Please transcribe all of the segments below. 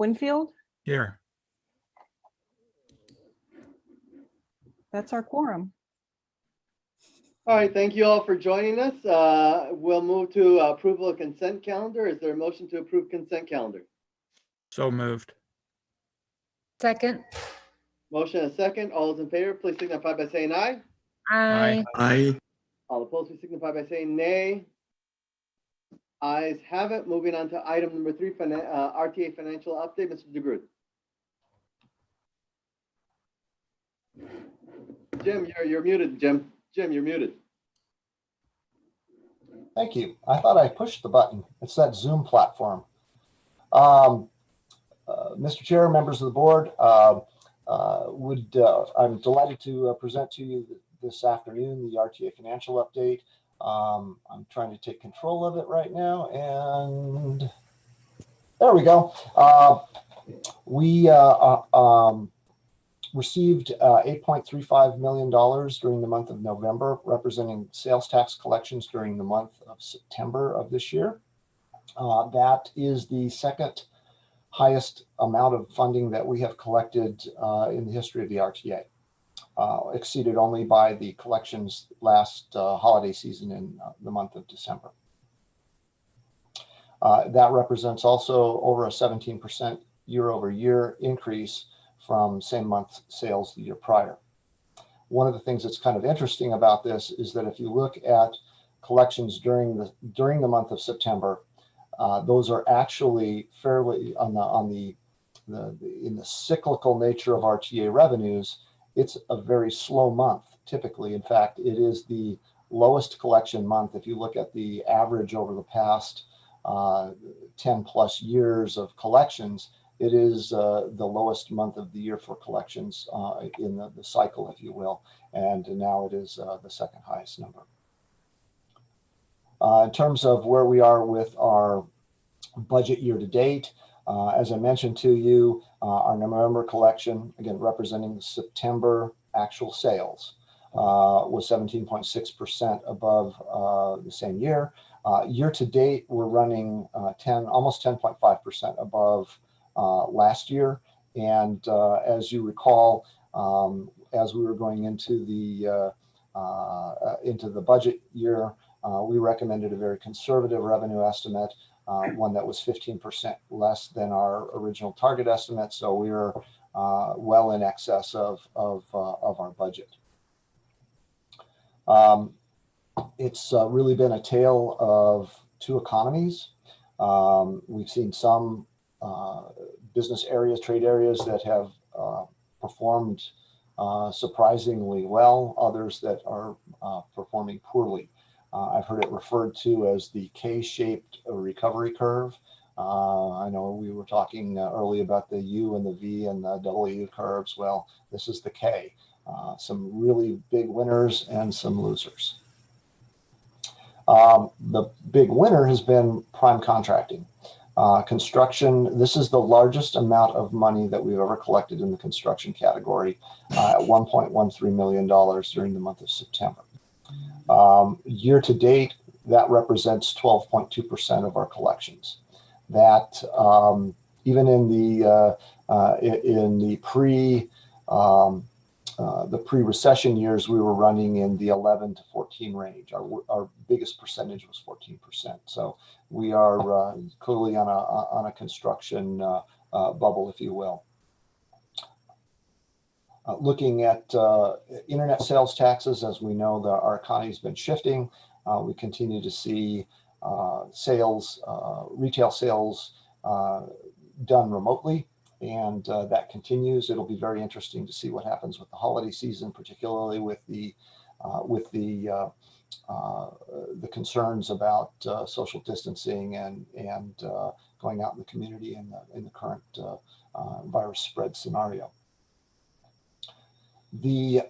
Winfield, Here. that's our quorum. All right, thank you all for joining us. We'll move to approval of consent calendar. Is there a motion to approve consent calendar? So moved. Second. Motion and a second. All those in favor, please signify by saying aye. Aye. Aye. All opposed, please signify by saying nay. Ayes have it. Moving on to item number 3, RTA financial update. Mr. DeGroot. Jim, you're muted, Jim. Jim, you're muted. Thank you. I thought I pushed the button. It's that Zoom platform. Mr. Chair, members of the board, I'm delighted to present to you this afternoon the RTA financial update. I'm trying to take control of it right now, and there we go. We received $8.35 million during the month of November, representing sales tax collections during the month of September of this year. That is the second highest amount of funding that we have collected in the history of the RTA, exceeded only by the collections last holiday season in the month of December. That represents also over a 17% year-over-year increase from same month sales the year prior. One of the things that's kind of interesting about this is that if you look at collections during the month of September, those are actually fairly in the cyclical nature of RTA revenues. It's a very slow month typically. In fact, it is the lowest collection month. If you look at the average over the past 10 plus years of collections, it is the lowest month of the year for collections in the cycle, if you will. And now it is the second highest number. In terms of where we are with our budget year to date, as I mentioned to you, our November collection, again, representing the September actual sales, was 17.6% above the same year. Year to date, we're running almost 10.5% above last year. And as you recall, as we were going into the budget year, we recommended a very conservative revenue estimate, one that was 15% less than our original target estimate. So we were well in excess of our budget. It's really been a tale of two economies. We've seen some business areas, trade areas that have performed surprisingly well, others that are performing poorly. I've heard it referred to as the K-shaped recovery curve. I know we were talking earlier about the U and the V and the W curves. Well, this is the K. Some really big winners and some losers. The big winner has been prime contracting. Construction, this is the largest amount of money that we've ever collected in the construction category, at $1.13 million during the month of September. Year to date, that represents 12.2% of our collections. That even in the pre-recession years, we were running in the 11 to 14 range. Our biggest percentage was 14%. So we are clearly on a construction bubble, if you will. Looking at internet sales taxes, as we know, our economy has been shifting. We continue to see retail sales done remotely, and that continues. It'll be very interesting to see what happens with the holiday season, particularly with the concerns about social distancing and going out in the community in the current virus spread scenario. The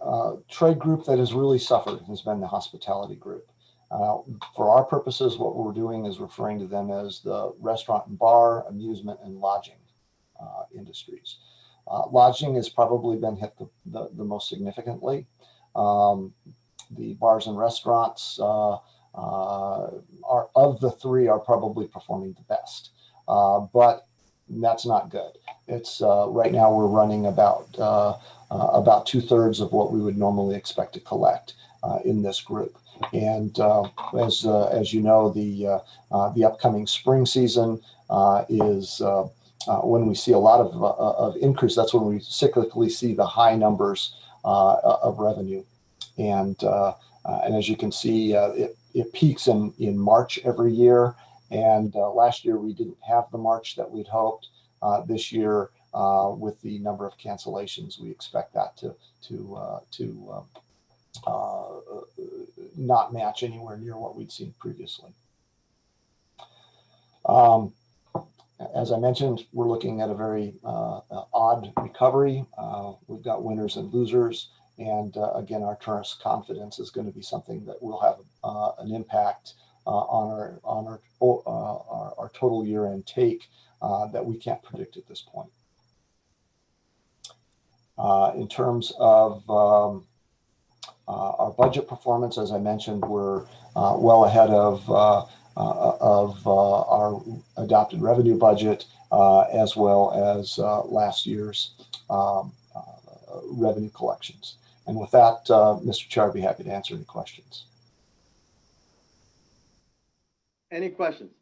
trade group that has really suffered has been the hospitality group. For our purposes, what we're doing is referring to them as the restaurant and bar, amusement, and lodging industries. Lodging has probably been hit the most significantly. The bars and restaurants are of the three are probably performing the best, but that's not good. It's right now we're running about 2/3 of what we would normally expect to collect in this group. And as you know, the upcoming spring season is when we see a lot of increase. That's when we cyclically see the high numbers of revenue. And as you can see, it peaks in March every year. And last year we didn't have the March that we'd hoped. This year, with the number of cancellations, we expect that to not match anywhere near what we'd seen previously. As I mentioned, we're looking at a very odd recovery. We've got winners and losers. And again, our tourist confidence is going to be something that will have an impact on our total year-end take that we can't predict at this point. In terms of our budget performance, as I mentioned, we're well ahead of our adopted revenue budget, as well as last year's revenue collections. And with that, Mr. Chair, I'd be happy to answer any questions. Any questions?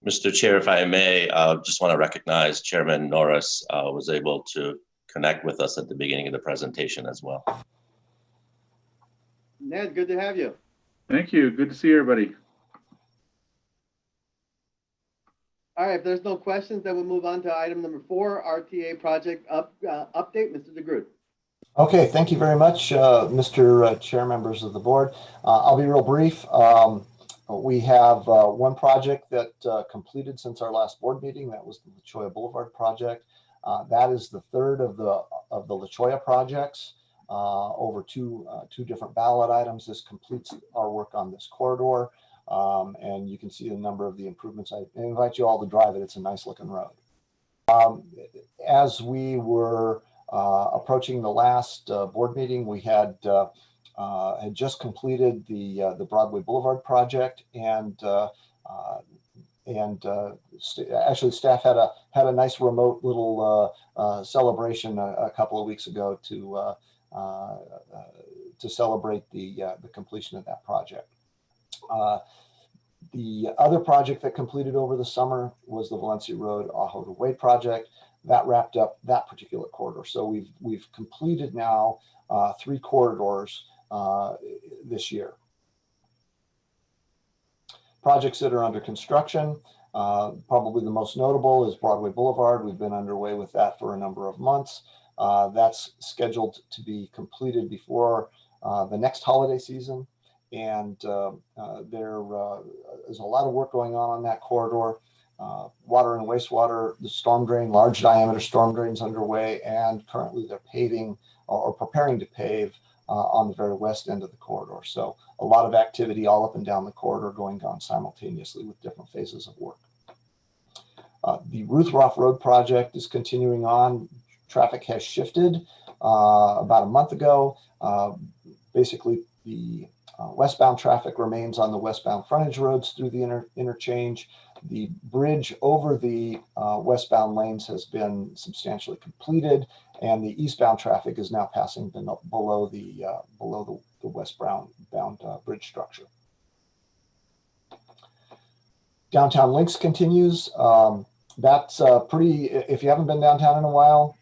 Mr. Chair, if I may, just want to recognize Chairman Norris was able to connect with us at the beginning of the presentation as well. Ned, good to have you. Thank you. Good to see everybody. All right, if there's no questions, then we'll move on to item number 4, RTA project update. Mr. DeGroot. Okay, thank you very much, Mr. Chair, members of the board. I'll be real brief. We have one project that completed since our last board meeting. That was the La Cholla Boulevard project. That is the third of the La Cholla projects over two different ballot items. This completes our work on this corridor. And you can see the number of the improvements. I invite you all to drive it. It's a nice looking road. As we were approaching the last board meeting, we had just completed the Broadway Boulevard project, and actually staff had a nice remote little celebration a couple of weeks ago to celebrate the completion of that project. The other project that completed over the summer was the Valencia Road Ajo to Wade project. That wrapped up that particular corridor. So we've completed now 3 corridors this year. Projects that are under construction, probably the most notable is Broadway Boulevard. We've been underway with that for a number of months. That's scheduled to be completed before the next holiday season. And there is a lot of work going on that corridor. Water and wastewater, the storm drain, large diameter storm drains underway, and currently they're paving or preparing to pave on the very west end of the corridor. So a lot of activity all up and down the corridor going on simultaneously with different phases of work. The Ruthroff Road project is continuing on. Traffic has shifted about a month ago. Basically, the westbound traffic remains on the westbound frontage roads through the interchange. The bridge over the westbound lanes has been substantially completed, and the eastbound traffic is now passing below the westbound bridge structure. Downtown Links continues. That's pretty, if you haven't been downtown in a while,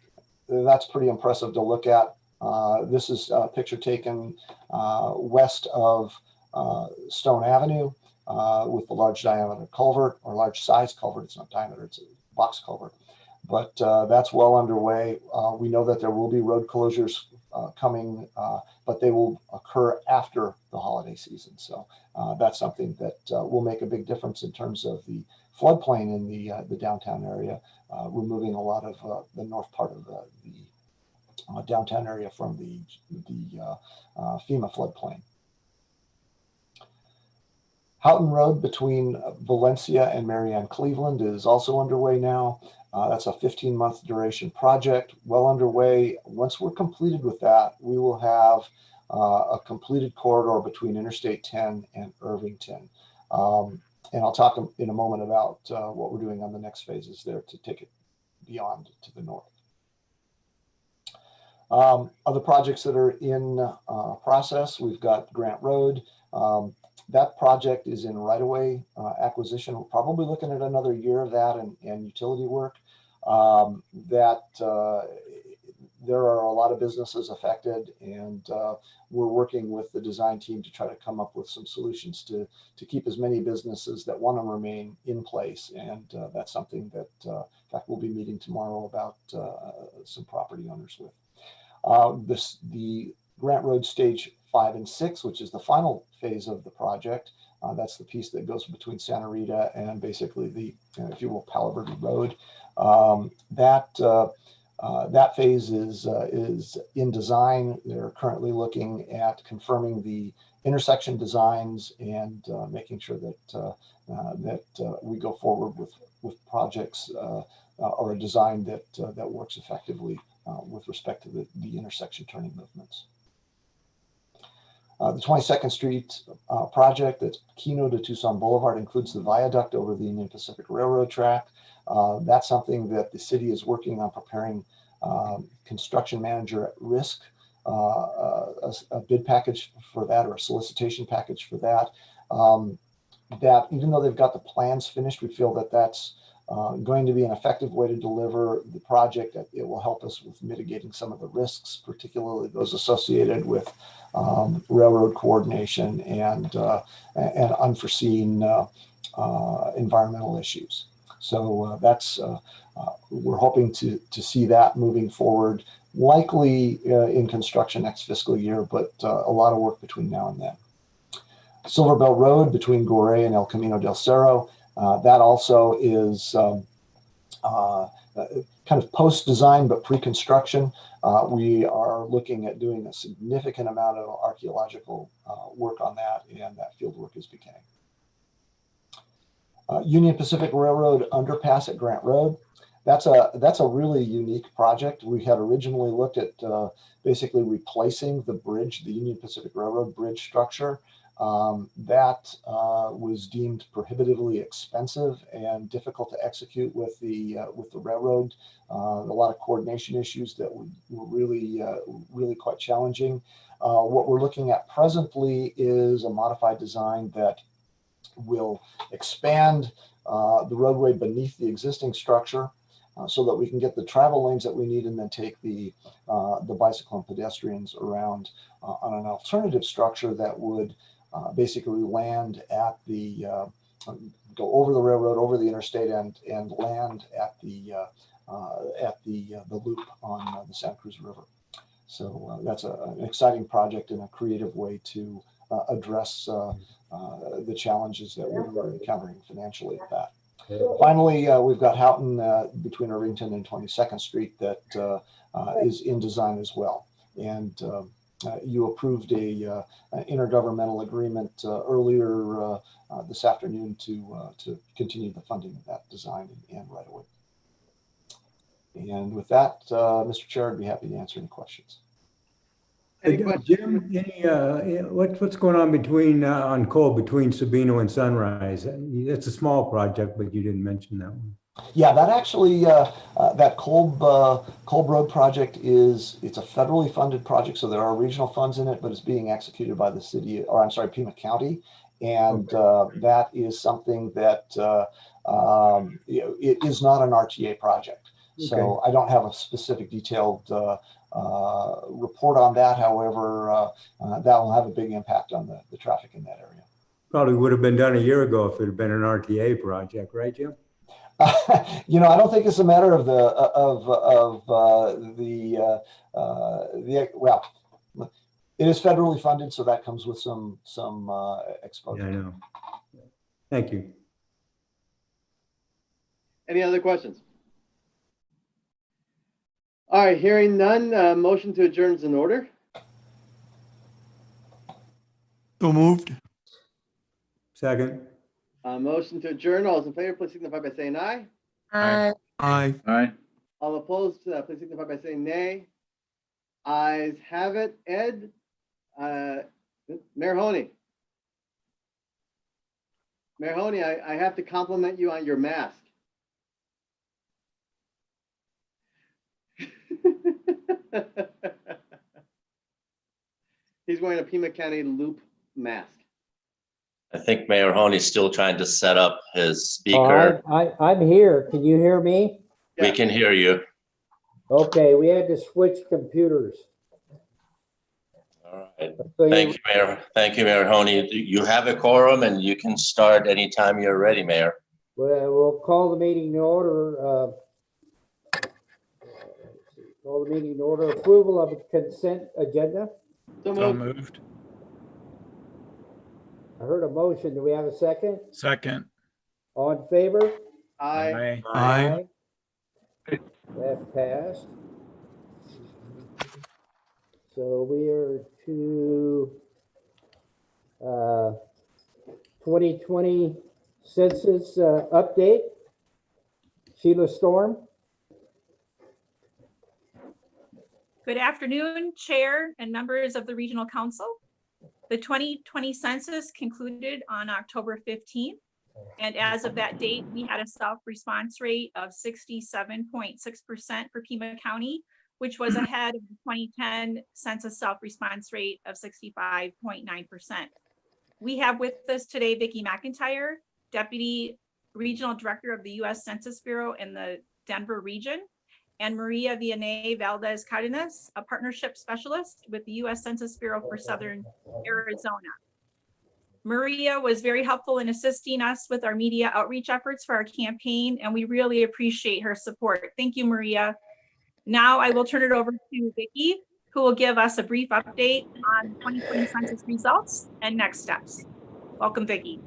that's pretty impressive to look at. This is a picture taken west of Stone Avenue with the large diameter culvert, or large size culvert. It's not diameter, it's a box culvert. But that's well underway. We know that there will be road closures coming, but they will occur after the holiday season. So that's something that will make a big difference in terms of the floodplain in the downtown area, removing a lot of the north part of the downtown area from the FEMA floodplain. Houghton Road between Valencia and Marianne Cleveland is also underway now. That's a 15-month duration project, well underway. Once we're completed with that, we will have a completed corridor between Interstate 10 and Irvington. And I'll talk in a moment about what we're doing on the next phases there to take it beyond to the north. Other projects that are in process, we've got Grant Road. That project is in right-of-way acquisition. We're probably looking at another year of that and utility work. There are a lot of businesses affected, and we're working with the design team to try to come up with some solutions to keep as many businesses that want to remain in place. And that's something that, in fact, we'll be meeting tomorrow about some property owners with. The Grant Road Stage 5 and 6, which is the final phase of the project. That's the piece that goes between Santa Rita and basically the, if you will, Palo Verde Road. That phase is in design. They're currently looking at confirming the intersection designs and making sure that we go forward with projects or a design that works effectively with respect to the intersection turning movements. The 22nd Street project that's keynote to Tucson Boulevard includes the viaduct over the Union Pacific Railroad track. That's something that the city is working on preparing construction manager at risk, a bid package for that, or a solicitation package for that. That even though they've got the plans finished, we feel that that's going to be an effective way to deliver the project. It will help us with mitigating some of the risks, particularly those associated with railroad coordination and unforeseen environmental issues. So we're hoping to see that moving forward, likely in construction next fiscal year, but a lot of work between now and then. Silver Bell Road between Gore and El Camino del Cerro. That also is kind of post-design, but pre-construction. We are looking at doing a significant amount of archaeological work on that, and that field work is beginning. Union Pacific Railroad underpass at Grant Road. That's a really unique project. We had originally looked at basically replacing the bridge, the Union Pacific Railroad bridge structure. That was deemed prohibitively expensive and difficult to execute with the railroad. A lot of coordination issues that were really quite challenging. What we're looking at presently is a modified design that will expand the roadway beneath the existing structure so that we can get the travel lanes that we need, and then take the bicycle and pedestrians around on an alternative structure that would basically land at the go over the railroad, over the interstate, and land at the loop on the Santa Cruz River. So that's an exciting project and a creative way to address the challenges that we're encountering financially at that. Finally, we've got Houghton between Irvington and 22nd Street that is in design as well. And you approved an intergovernmental agreement earlier this afternoon to continue the funding of that design and right away. And with that, Mr. Chair, I'd be happy to answer any questions. Any questions? Jim, what's going on between on Cole between Sabino and Sunrise? It's a small project, but you didn't mention that one. Yeah, that actually, that Kolb Road project it's a federally funded project, so there are regional funds in it, but it's being executed by the city, or I'm sorry, Pima County. And that is something that, it is not an RTA project. Okay. So I don't have a specific detailed report on that. However, that will have a big impact on the traffic in that area. Probably would have been done a year ago if it had been an RTA project, right, Jim? I don't think it's a matter of well, it is federally funded, so that comes with some exposure. Yeah, I know. Thank you. Any other questions? All right, hearing none, motion to adjourn is in order. So moved. Second. Motion to adjourn. All those in favor, please signify by saying aye. Aye. Aye. Aye. All opposed, please signify by saying nay. Ayes have it. Ed, Mayor Honey. Mayor Honey, I have to compliment you on your mask. He's wearing a Pima County loop mask. I think Mayor Honey's still trying to set up his Oh, speaker. I'm here. Can you hear me? We Yeah. can hear you. Okay, we had to switch computers. All right. So Thank you, Mayor. Thank you, Mayor Honey. You have a quorum and you can start anytime you're ready, Mayor. We'll call the meeting to order. Call the meeting to order. Approval of a consent agenda. So So moved. moved. I heard a motion. Do we have a second? Second. All in favor? Aye. Aye. That passed. So we are to 2020 census update. Sheila Storm. Good afternoon, Chair and members of the Regional Council. The 2020 census concluded on October 15th. And as of that date, we had a self-response rate of 67.6% for Pima County, which was ahead of the 2010 census self-response rate of 65.9%. We have with us today Vicki McIntyre, Deputy Regional Director of the U.S. Census Bureau in the Denver region, and Maria Vianney Valdez Cardenas, a partnership specialist with the U.S. Census Bureau for Southern Arizona. Maria was very helpful in assisting us with our media outreach efforts for our campaign, and we really appreciate her support. Thank you, Maria. Now I will turn it over to Vicki, who will give us a brief update on 2020 census results and next steps. Welcome, Vicki.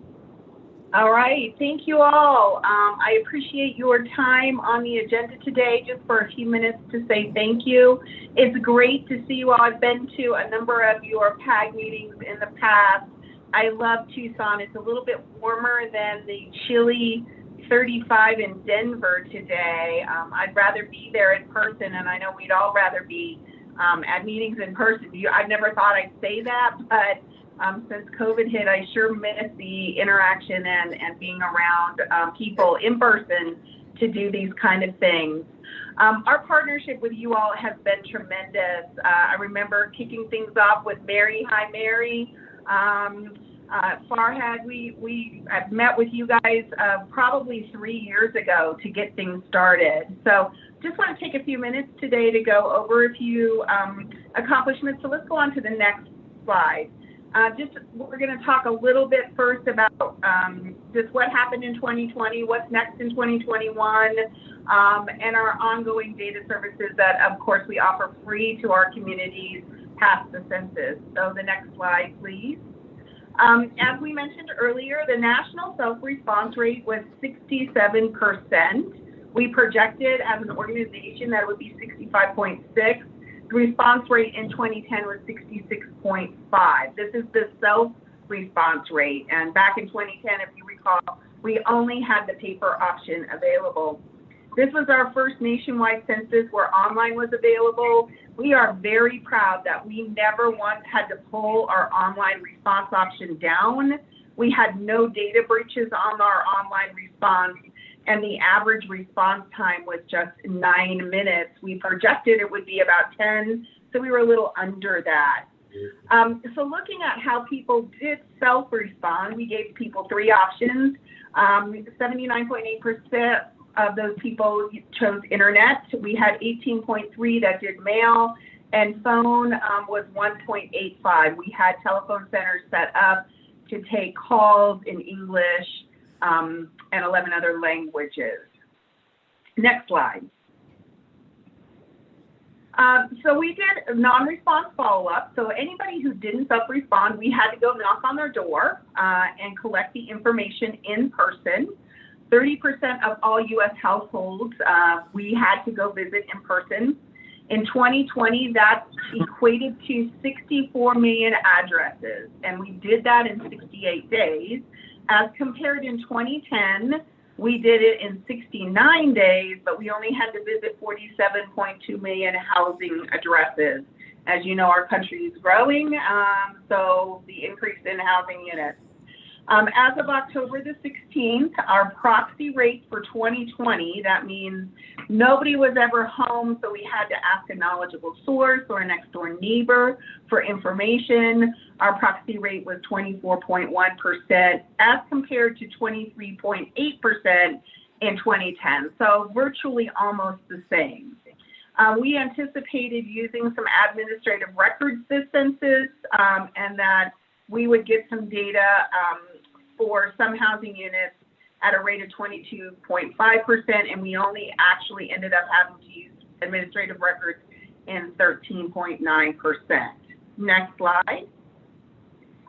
All right, thank you all. I appreciate your time on the agenda today, just for a few minutes to say thank you. It's great to see you all. I've been to a number of your PAG meetings in the past. I love Tucson. It's a little bit warmer than the chilly 35 in Denver today. I'd rather be there in person, and I know we'd all rather be at meetings in person. I never thought I'd say that, but since COVID hit, I sure miss the interaction and being around people in person to do these kind of things. Our partnership with you all has been tremendous. I remember kicking things off with Mary. Hi, Mary. Farhad, I've met with you guys probably 3 years ago to get things started. So just want to take a few minutes today to go over a few accomplishments. So let's go on to the next slide. We're going to talk a little bit first about just what happened in 2020, what's next in 2021, and our ongoing data services that, of course, we offer free to our communities past the census. So the next slide, please. As we mentioned earlier, the national self-response rate was 67%. We projected as an organization that it would be 65.6. The response rate in 2010 was 66.5. This is the self-response rate. And back in 2010, if you recall, we only had the paper option available. This was our first nationwide census where online was available. We are very proud that we never once had to pull our online response option down. We had no data breaches on our online response, and the average response time was just 9 minutes. We projected it would be about 10, so we were a little under that. So looking at how people did self-respond, we gave people 3 options. 79.8% of those people chose internet. We had 18.3 that did mail, and phone was 1.85. We had telephone centers set up to take calls in English and 11 other languages. Next slide. So we did a non-response follow-up. So anybody who didn't self-respond, we had to go knock on their door and collect the information in person. 30% of all U.S. households, we had to go visit in person. In 2020, that equated to 64 million addresses, and we did that in 68 days. As compared in 2010, we did it in 69 days, but we only had to visit 47.2 million housing addresses. As you know, our country is growing, so the increase in housing units. As of October the 16th, our proxy rate for 2020, that means nobody was ever home, so we had to ask a knowledgeable source or a next door neighbor for information. Our proxy rate was 24.1% as compared to 23.8% in 2010, so virtually almost the same. We anticipated using some administrative records this census, and that we would get some data for some housing units at a rate of 22.5%, and we only actually ended up having to use administrative records in 13.9%. Next slide.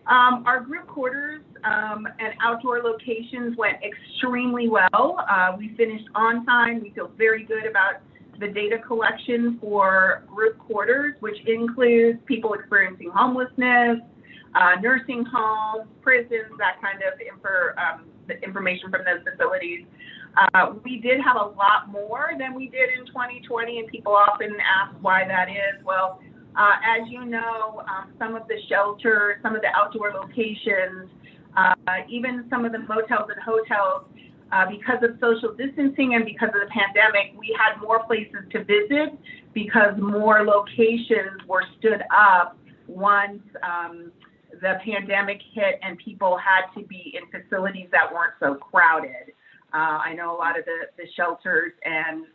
Our group quarters and outdoor locations went extremely well. We finished on time. We feel very good about the data collection for group quarters, which includes people experiencing homelessness, nursing homes, prisons, that kind of information from those facilities. We did have a lot more than we did in 2020, and people often ask why that is. Well, as you know, some of the shelters, some of the outdoor locations, even some of the motels and hotels, because of social distancing and because of the pandemic, we had more places to visit because more locations were stood up once the pandemic hit and people had to be in facilities that weren't so crowded. I know a lot of the shelters and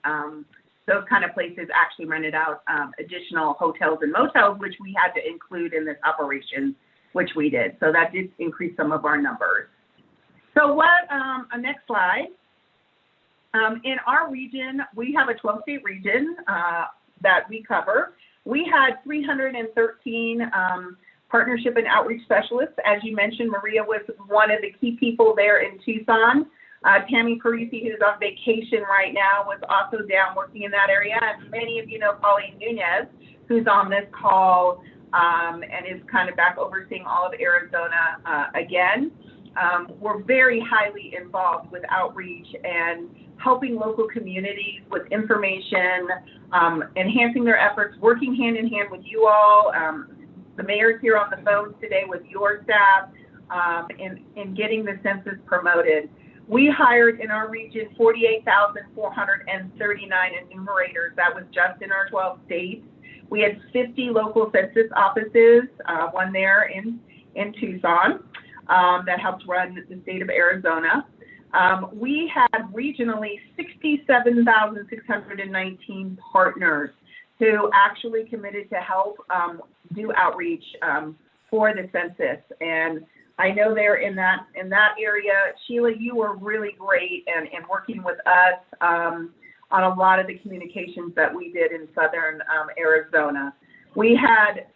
those kind of places actually rented out additional hotels and motels, which we had to include in this operation, which we did. So that did increase some of our numbers. So next slide. In our region, we have a 12-state region that we cover. We had 313 partnership and outreach specialists. As you mentioned, Maria was one of the key people there in Tucson. Tammy Parisi, who's on vacation right now, was also down working in that area. And many of you know Pauline Nunez, who's on this call and is kind of back overseeing all of Arizona again. We're very highly involved with outreach and helping local communities with information, enhancing their efforts, working hand in hand with you all. The mayor's here on the phone today with your staff in getting the census promoted. We hired in our region 48,439 enumerators. That was just in our 12 states. We had 50 local census offices, one there in Tucson, that helped run the state of Arizona. We had regionally 67,619 partners who actually committed to help do outreach for the census. And I know they're in that area. Sheila, you were really great in working with us on a lot of the communications that we did in southern Arizona. We had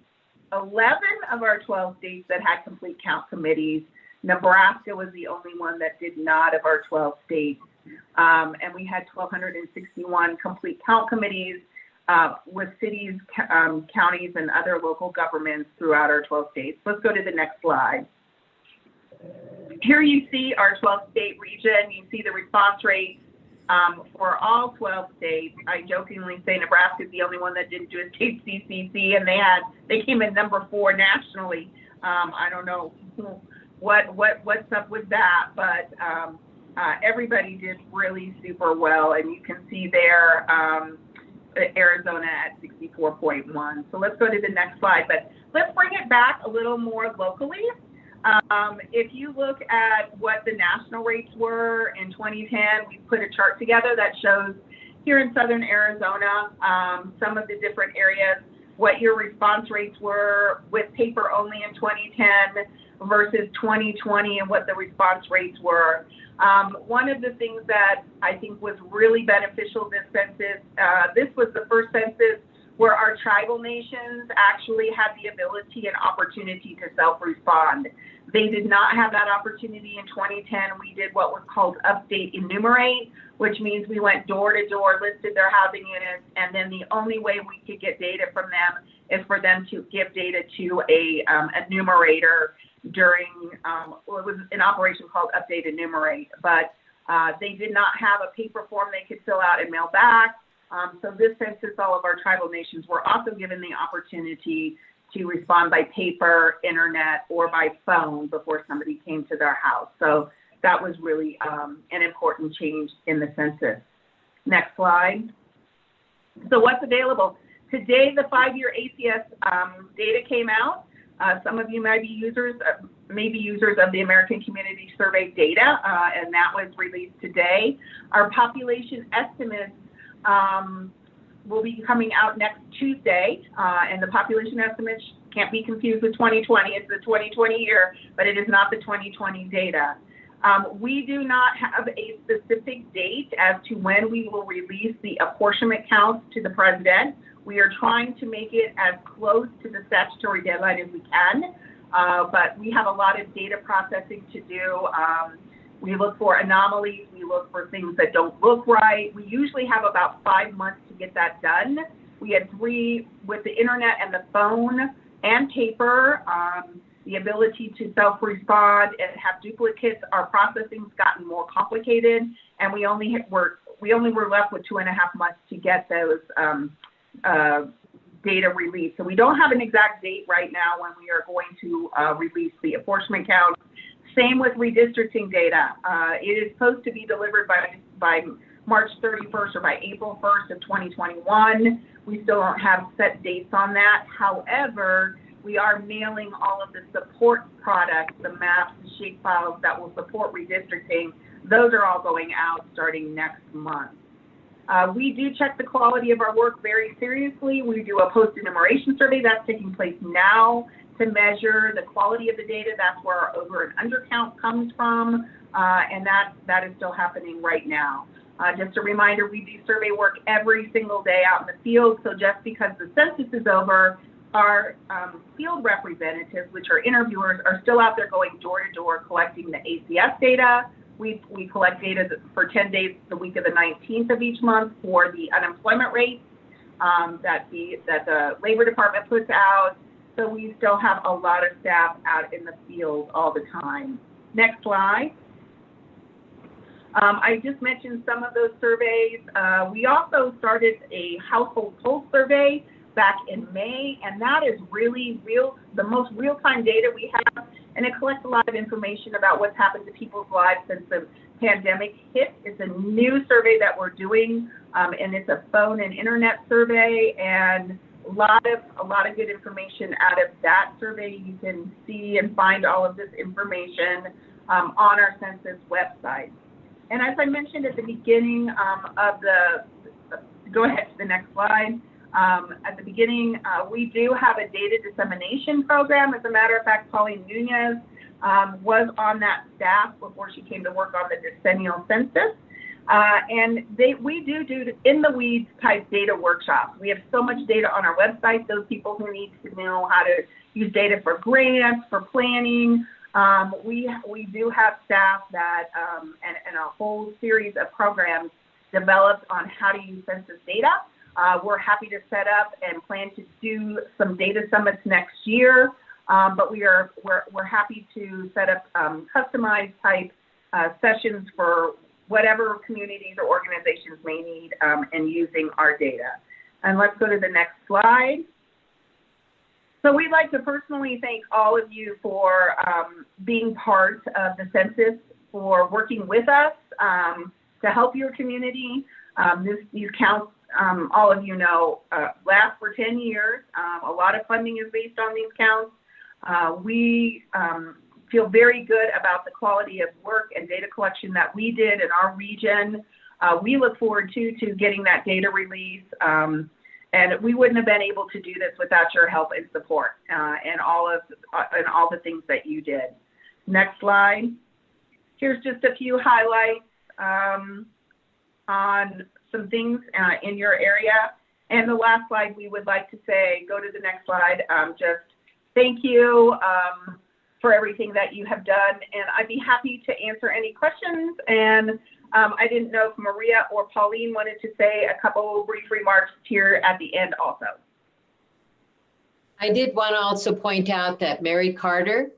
11 of our 12 states that had complete count committees. Nebraska was the only one that did not of our 12 states. And we had 1,261 complete count committees with cities, counties, and other local governments throughout our 12 states. Let's go to the next slide. Here you see our 12-state region. You see the response rate for all 12 states. I jokingly say Nebraska is the only one that didn't do a state CCC, and they came in number 4 nationally. I don't know what's up with that, but everybody did really super well, and you can see there Arizona at 64.1. So let's go to the next slide, but let's bring it back a little more locally. If you look at what the national rates were in 2010, we put a chart together that shows here in southern Arizona, some of the different areas, what your response rates were with paper only in 2010 versus 2020 and what the response rates were. One of the things that I think was really beneficial this census, this was the first census where our tribal nations actually had the ability and opportunity to self-respond. They did not have that opportunity in 2010. We did what was called update enumerate, which means we went door to door, listed their housing units, and then the only way we could get data from them is for them to give data to a enumerator during, it was an operation called update enumerate, but they did not have a paper form they could fill out and mail back. So this census, all of our tribal nations were also given the opportunity to respond by paper, internet, or by phone before somebody came to their house. So that was really an important change in the census. Next slide. So what's available? Today, the 5-year ACS data came out. Some of you may be users of the American Community Survey data, and that was released today. Our population estimates will be coming out next Tuesday, and the population estimates can't be confused with 2020. It's the 2020 year, but it is not the 2020 data. We do not have a specific date as to when we will release the apportionment counts to the president. We are trying to make it as close to the statutory deadline as we can, but we have a lot of data processing to do. We look for anomalies. We look for things that don't look right. We usually have about 5 months to get that done. We had 3 with the internet and the phone and paper. The ability to self-respond and have duplicates, our processing's gotten more complicated, and we only were left with 2.5 months to get those data released. So we don't have an exact date right now when we are going to release the apportionment count. Same with redistricting data. It is supposed to be delivered by March 31st or by April 1st of 2021. We still don't have set dates on that. However, we are mailing all of the support products, the maps, the shape files that will support redistricting. Those are all going out starting next month. We do check the quality of our work very seriously. We do a post-enumeration survey that's taking place now to measure the quality of the data. That's where our over and under count comes from, and that is still happening right now. Just a reminder, we do survey work every single day out in the field, so just because the census is over, our field representatives, which are interviewers, are still out there going door to door collecting the ACS data. We collect data for 10 days the week of the 19th of each month for the unemployment rate that the Labor Department puts out. So we still have a lot of staff out in the field all the time. Next slide. I just mentioned some of those surveys. We also started a household pulse survey back in May, and that is really the most real-time data we have, and it collects a lot of information about what's happened to people's lives since the pandemic hit. It's a new survey that we're doing, and it's a phone and internet survey, and a lot of good information out of that survey. You can see and find all of this information on our census website. And as I mentioned at the beginning go ahead to the next slide. At the beginning, we do have a data dissemination program. As a matter of fact, Pauline Nunez was on that staff before she came to work on the decennial census. And we do in the weeds type data workshops. We have so much data on our website. Those people who need to know how to use data for grants, for planning. We do have staff that and a whole series of programs developed on how to use census data. We're happy to set up and plan to do some data summits next year, but we're happy to set up customized type sessions for whatever communities or organizations may need in using our data. And let's go to the next slide. So we'd like to personally thank all of you for being part of the census, for working with us to help your community. These counts, all of you know, last for 10 years. A lot of funding is based on these counts. We feel very good about the quality of work and data collection that we did in our region. We look forward to getting that data release. And we wouldn't have been able to do this without your help and support and all the things that you did. Next slide. Here's just a few highlights on some things in your area. And the last slide, we would like to say, go to the next slide, just thank you for everything that you have done. And I'd be happy to answer any questions. And I didn't know if Maria or Pauline wanted to say a couple brief remarks here at the end also. I did want to also point out that Mary Carter,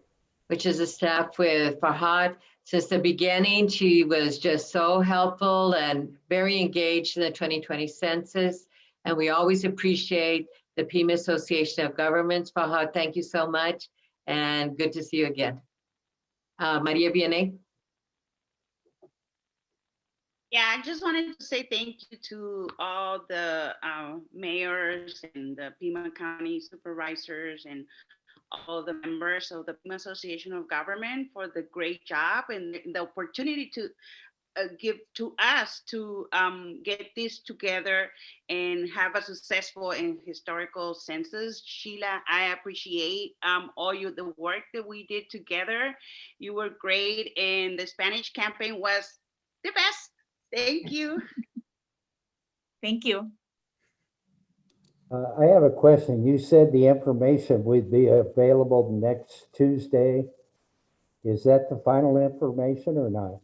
which is a staff with Farhad, since the beginning, she was just so helpful and very engaged in the 2020 census. And we always appreciate the Pima Association of Governments. Fahad, thank you so much, and good to see you again. Maria Vianney? Yeah, I just wanted to say thank you to all the mayors and the Pima County supervisors and all the members of the Pima Association of Government for the great job and the opportunity to give to us to get this together and have a successful and historical census. Sheila, I appreciate all the work that we did together. You were great, and the Spanish campaign was the best. Thank you. Thank you. I have a question. You said the information would be available next Tuesday. Is that the final information or not?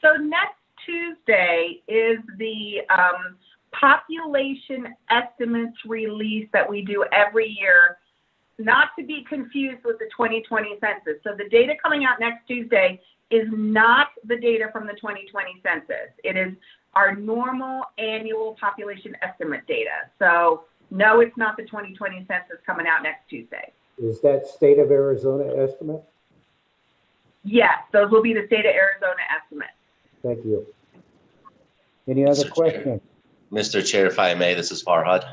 So next Tuesday is the population estimates release that we do every year, not to be confused with the 2020 census. So the data coming out next Tuesday is not the data from the 2020 census. It is our normal annual population estimate data. So no, it's not the 2020 census coming out next Tuesday. Is that state of Arizona estimate? Yes, those will be the state of Arizona estimates. Thank you. Any other Mr. Chair. questions? Mr. Chair, if I may, this is Farhad.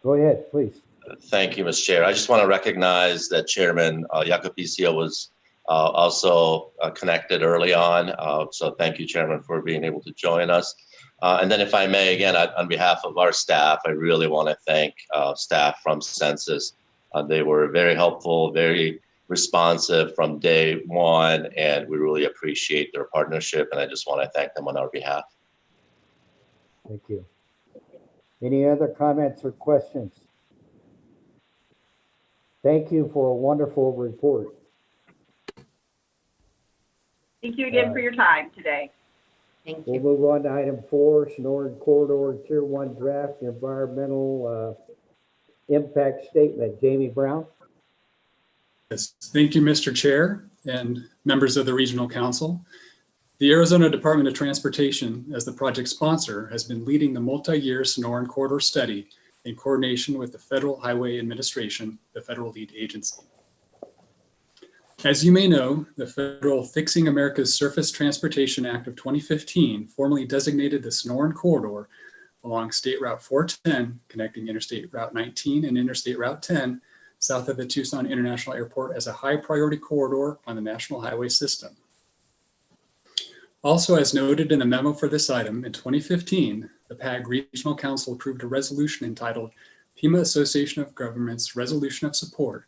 Go ahead, please. Thank you, Mr. Chair. I just want to recognize that Chairman Jacopicio was also connected early on. So thank you, Chairman, for being able to join us. And then if I may, again, on behalf of our staff, I really want to thank staff from Census. They were very helpful, very responsive from day one, and we really appreciate their partnership. And I just want to thank them on our behalf. Thank you. Any other comments or questions? Thank you for a wonderful report. Thank you again for your time today. Thank We'll you. move on to item 4, Sonoran Corridor Tier 1 Draft Environmental Impact Statement. Jamie Brown. Yes, thank you, Mr. Chair and members of the Regional Council. The Arizona Department of Transportation, as the project sponsor, has been leading the multi-year Sonoran Corridor study in coordination with the Federal Highway Administration, the federal lead agency. As you may know, the Federal Fixing America's Surface Transportation Act of 2015 formally designated the Sonoran Corridor along State Route 410, connecting Interstate Route 19 and Interstate Route 10, south of the Tucson International Airport, as a high priority corridor on the National Highway System. Also, as noted in the memo for this item, in 2015, the PAG Regional Council approved a resolution entitled Pima Association of Governments Resolution of Support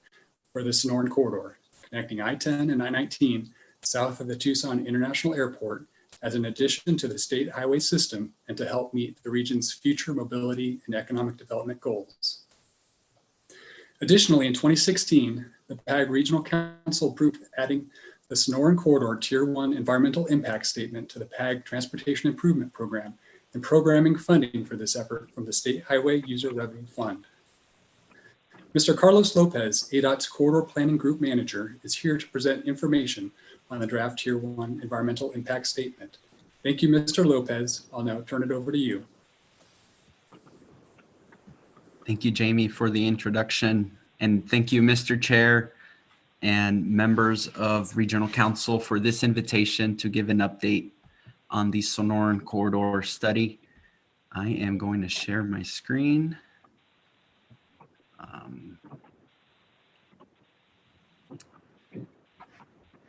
for the Sonoran Corridor, connecting I-10 and I-19 south of the Tucson International Airport as an addition to the state highway system and to help meet the region's future mobility and economic development goals. Additionally, in 2016, the PAG Regional Council approved adding the Sonoran Corridor Tier 1 Environmental Impact Statement to the PAG Transportation Improvement Program and programming funding for this effort from the State Highway User Revenue Fund. Mr. Carlos Lopez, ADOT's Corridor Planning Group Manager, is here to present information on the draft Tier 1 Environmental Impact Statement. Thank you, Mr. Lopez. I'll now turn it over to you. Thank you, Jamie, for the introduction. And thank you, Mr. Chair and members of Regional Council for this invitation to give an update on the Sonoran Corridor study. I am going to share my screen.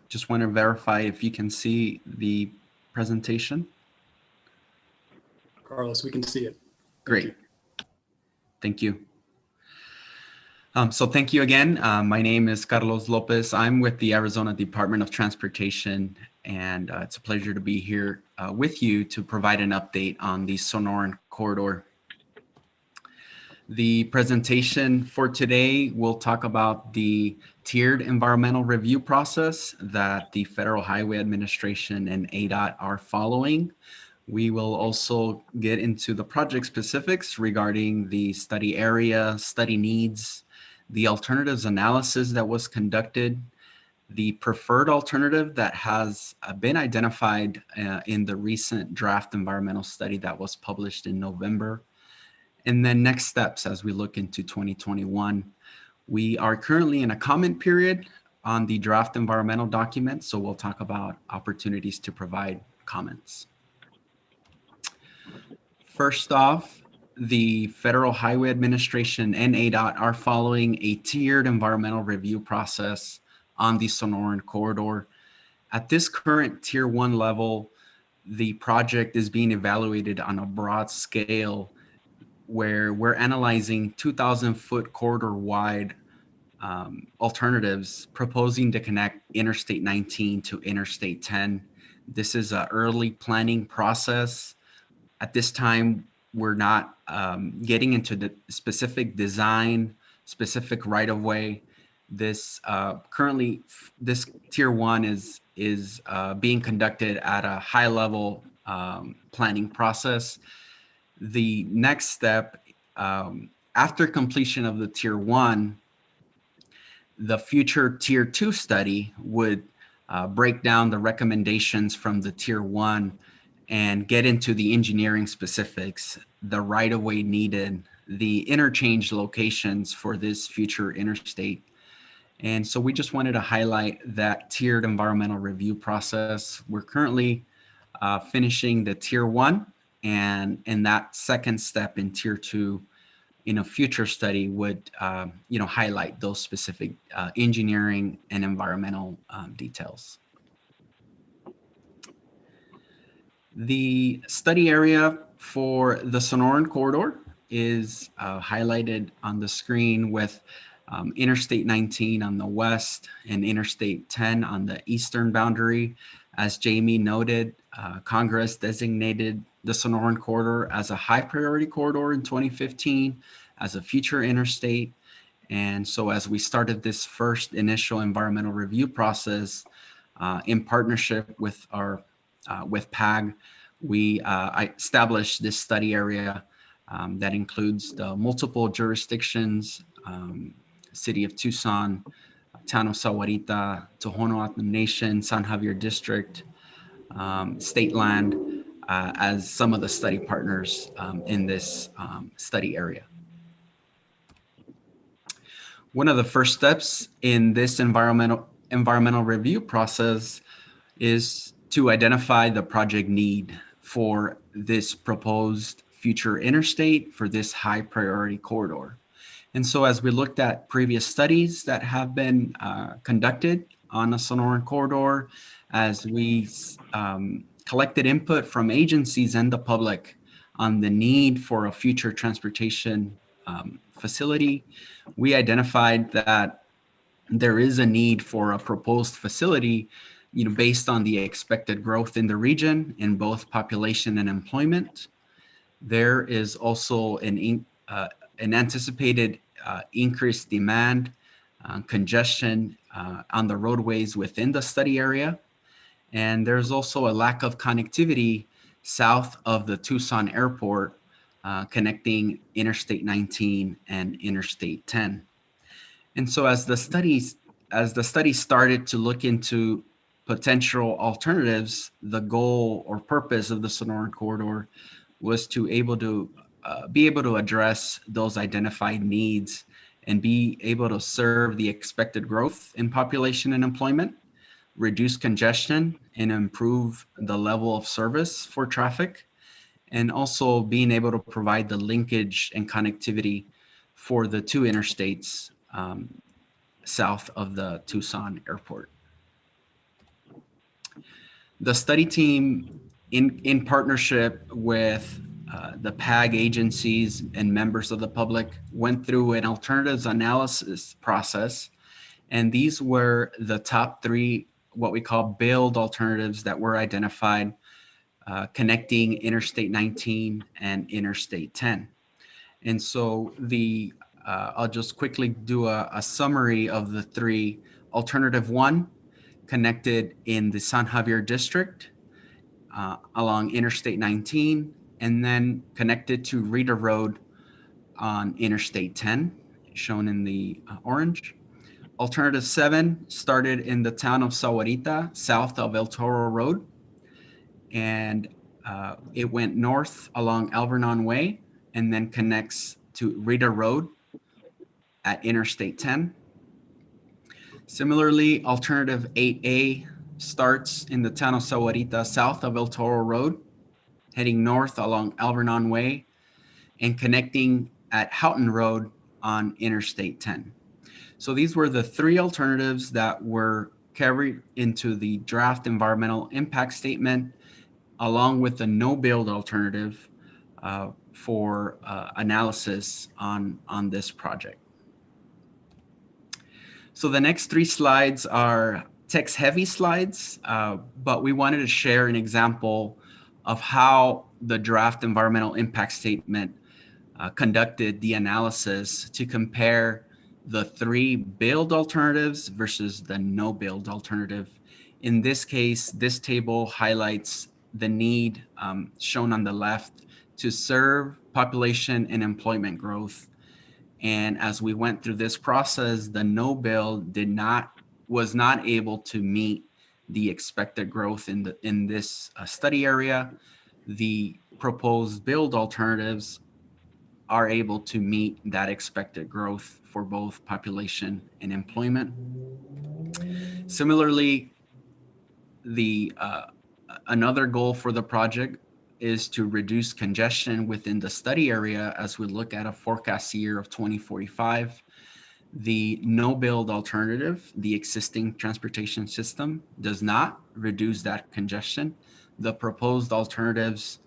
Just want to verify if you can see the presentation. Carlos, we can see it. Great. Thank you. So thank you again. My name is Carlos Lopez. I'm with the Arizona Department of Transportation, and it's a pleasure to be here with you to provide an update on the Sonoran Corridor. The presentation for today will talk about the tiered environmental review process that the Federal Highway Administration and ADOT are following. We will also get into the project specifics regarding the study area, study needs, the alternatives analysis that was conducted, the preferred alternative that has been identified in the recent draft environmental study that was published in November, And then next steps as we look into 2021. We are currently in a comment period on the draft environmental document, so we'll talk about opportunities to provide comments. First off, the Federal Highway Administration and ADOT are following a tiered environmental review process on the Sonoran corridor. At this current tier 1 level, the project is being evaluated on a broad scale where we're analyzing 2,000-foot corridor-wide alternatives, proposing to connect Interstate 19 to Interstate 10. This is an early planning process. At this time, we're not getting into the specific design, specific right-of-way. This currently, this tier 1 is being conducted at a high-level planning process. The next step, after completion of the tier 1, the future tier 2 study would break down the recommendations from the tier 1 and get into the engineering specifics, the right-of-way needed, the interchange locations for this future interstate. And so we just wanted to highlight that tiered environmental review process. We're currently finishing the tier 1, and in that second step in tier 2, in a future study would highlight those specific engineering and environmental details. The study area for the Sonoran corridor is highlighted on the screen with Interstate 19 on the west and Interstate 10 on the eastern boundary. As Jamie noted, Congress designated the Sonoran corridor as a high priority corridor in 2015 as a future interstate. And so as we started this first initial environmental review process in partnership with our with PAG, we established this study area that includes the multiple jurisdictions, City of Tucson, Town of Sahuarita, Tohono O'odham Nation, San Javier District, state land, as some of the study partners in this study area. One of the first steps in this environmental review process is to identify the project need for this proposed future interstate for this high priority corridor. And so as we looked at previous studies that have been conducted on the Sonoran corridor, as we collected input from agencies and the public on the need for a future transportation facility, we identified that there is a need for a proposed facility, based on the expected growth in the region in both population and employment. There is also an anticipated increased demand, congestion on the roadways within the study area. And there's also a lack of connectivity south of the Tucson airport, connecting Interstate 19 and Interstate 10. And so as the study started to look into potential alternatives, the goal or purpose of the Sonoran corridor was to be able to address those identified needs and be able to serve the expected growth in population and employment, reduce congestion, and improve the level of service for traffic, and also being able to provide the linkage and connectivity for the two interstates south of the Tucson airport. The study team, in partnership with the PAG agencies and members of the public, went through an alternatives analysis process. And these were the top 3, what we call build alternatives that were identified, connecting Interstate 19 and Interstate 10. And so I'll just quickly do a summary of the 3. Alternative 1, connected in the San Javier District along Interstate 19, and then connected to Rita Road on Interstate 10, shown in the orange. Alternative 7 started in the town of Sahuarita, south of El Toro Road, and it went north along Alvernon Way and then connects to Rita Road at Interstate 10. Similarly, alternative 8A starts in the town of Sahuarita south of El Toro Road, heading north along Alvernon Way and connecting at Houghton Road on Interstate 10. So these were the three alternatives that were carried into the draft environmental impact statement, along with the no-build alternative for analysis on this project. So the next three slides are text-heavy slides, but we wanted to share an example of how the draft environmental impact statement conducted the analysis to compare the three build alternatives versus the no build alternative. In this case, this table highlights the need shown on the left to serve population and employment growth. And as we went through this process, the no build was not able to meet the expected growth in this study area. The proposed build alternatives are able to meet that expected growth for both population and employment. Similarly, another goal for the project is to reduce congestion within the study area as we look at a forecast year of 2045. The no-build alternative, the existing transportation system, does not reduce that congestion. The proposed alternatives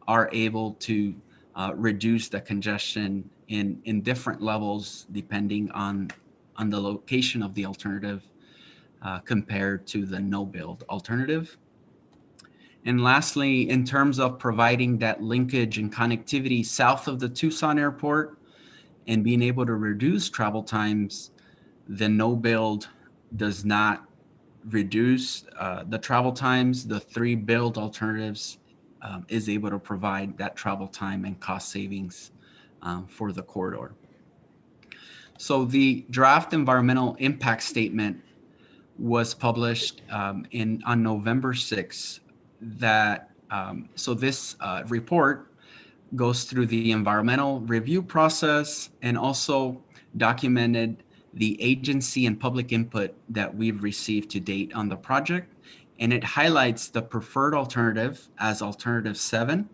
are able to reduce the congestion in different levels depending on the location of the alternative compared to the no-build alternative. And lastly, in terms of providing that linkage and connectivity south of the Tucson airport and being able to reduce travel times, the no-build does not reduce the travel times. The three build alternatives is able to provide that travel time and cost savings for the corridor. So the draft environmental impact statement was published on November 6th. So this report goes through the environmental review process and also documented the agency and public input that we've received to date on the project. And it highlights the preferred alternative as alternative 7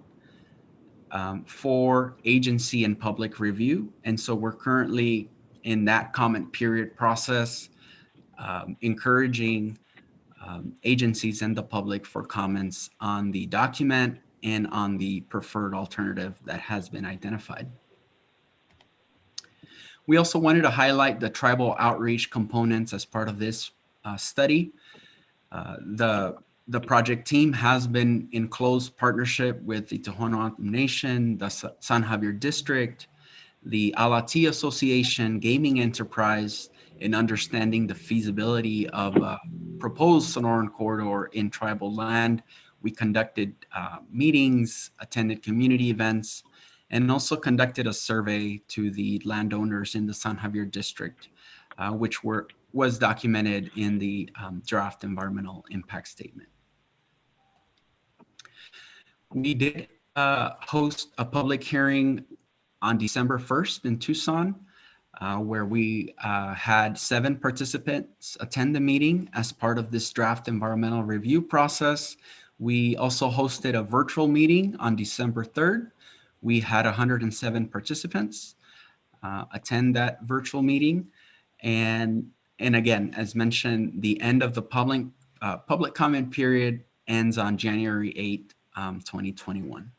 for agency and public review. And so we're currently in that comment period process, encouraging agencies and the public for comments on the document and on the preferred alternative that has been identified. We also wanted to highlight the tribal outreach components as part of this study. The project team has been in close partnership with the Tohono O'odham Nation, the San Javier District, the Alati Association, Gaming Enterprise, in understanding the feasibility of a proposed Sonoran corridor in tribal land. We conducted meetings, attended community events, and also conducted a survey to the landowners in the San Javier District, which was documented in the draft environmental impact statement. We did host a public hearing on December 1st in Tucson, where we had 7 participants attend the meeting as part of this draft environmental review process. We also hosted a virtual meeting on December 3rd. We had 107 participants attend that virtual meeting. And again, as mentioned, the end of the public comment period ends on January 8th, 2021.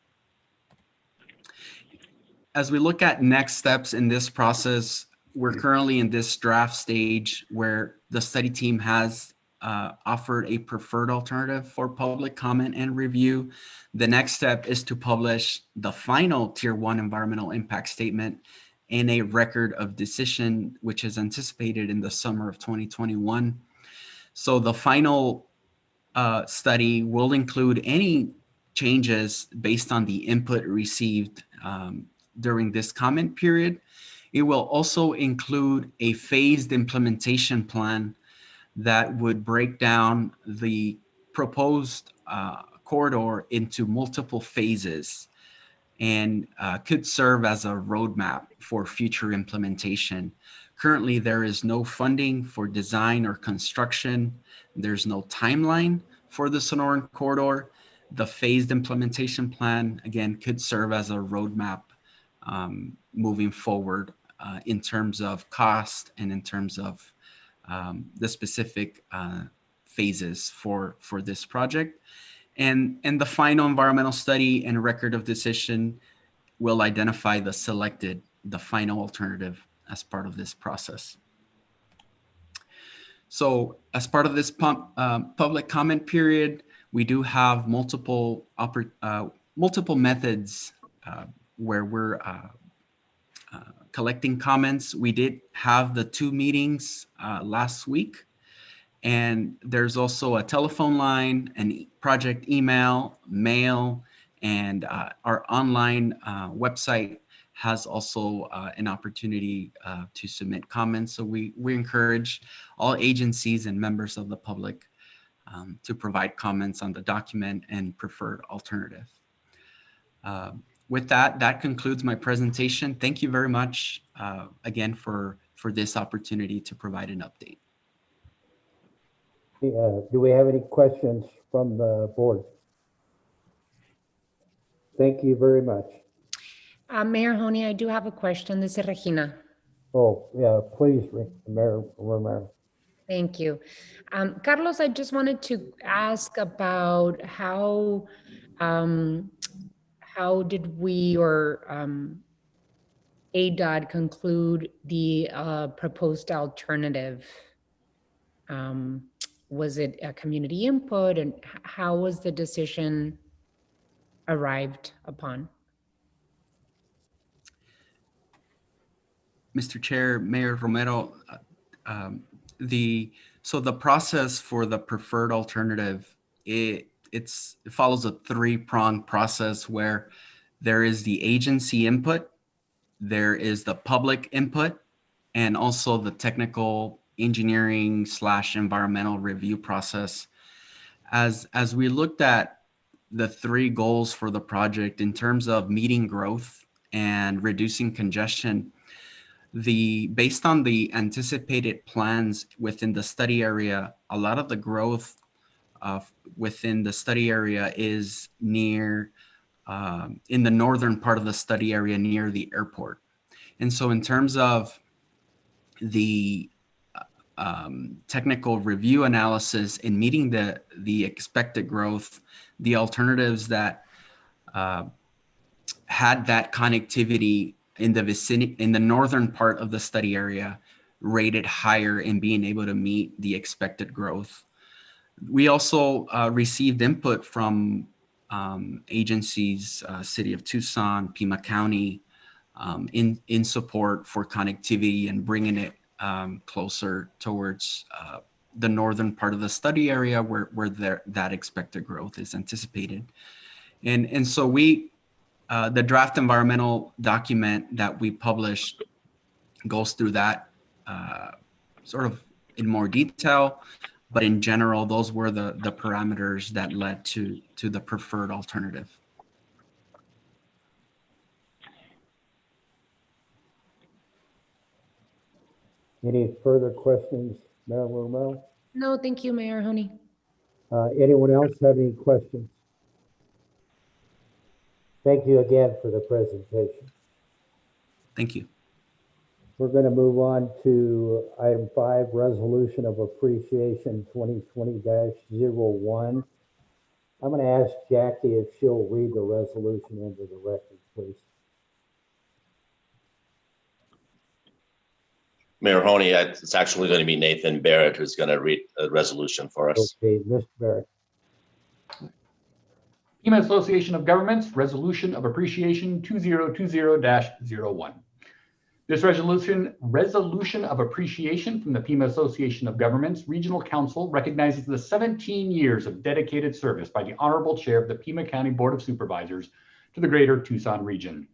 As we look at next steps in this process, we're currently in this draft stage where the study team has offered a preferred alternative for public comment and review. The next step is to publish the final Tier 1 environmental impact statement in a record of decision, which is anticipated in the summer of 2021. So the final study will include any changes based on the input received during this comment period. It will also include a phased implementation plan that would break down the proposed corridor into multiple phases. and could serve as a roadmap for future implementation. Currently, there is no funding for design or construction. There's no timeline for the Sonoran Corridor. The phased implementation plan, again, could serve as a roadmap moving forward in terms of cost and in terms of the specific phases for this project. And the final environmental study and record of decision will identify the final alternative as part of this process. So as part of this public comment period, we do have multiple methods where we're collecting comments. We did have the 2 meetings last week, and there's also a telephone line, and project email, mail, and our online website has also an opportunity to submit comments. So we encourage all agencies and members of the public to provide comments on the document and preferred alternative. With that concludes my presentation. Thank you very much again for this opportunity to provide an update. Do we have any questions from the board? Thank you very much. Mayor Honey, I do have a question. This is Regina. Oh, yeah, please, Mayor Romero. Thank you. Carlos, I just wanted to ask about how did we or ADOT conclude the proposed alternative? Was it a community input, and how was the decision arrived upon? Mr. Chair, Mayor Romero, so the process for the preferred alternative, it follows a 3-pronged process where there is the agency input, there is the public input, and also the technical engineering / environmental review process. As we looked at the 3 goals for the project in terms of meeting growth and reducing congestion, based on the anticipated plans within the study area, a lot of the growth within the study area is near in the northern part of the study area near the airport. And so in terms of the technical review analysis in meeting the expected growth, the alternatives that had that connectivity in the vicinity, in the northern part of the study area, rated higher in being able to meet the expected growth. We also received input from agencies, City of Tucson, Pima County, in support for connectivity and bringing it closer towards the northern part of the study area where that expected growth is anticipated. And so the draft environmental document that we published goes through that sort of in more detail, but in general, those were the parameters that led to the preferred alternative. Any further questions, Mayor Romero? No, thank you, Mayor Honey. Anyone else have any questions? Thank you again for the presentation. Thank you. We're going to move on to item 5, Resolution of Appreciation 2020-01. I'm going to ask Jackie if she'll read the resolution into the record, please. Mayor Honey, it's actually going to be Nathan Barrett who's going to read the resolution for us. Okay, Mr. Barrett. Pima Association of Governments, Resolution of Appreciation 2020-01. This resolution of appreciation from the Pima Association of Governments Regional Council recognizes the 17 years of dedicated service by the Honorable Chair of the Pima County Board of Supervisors to the Greater Tucson region.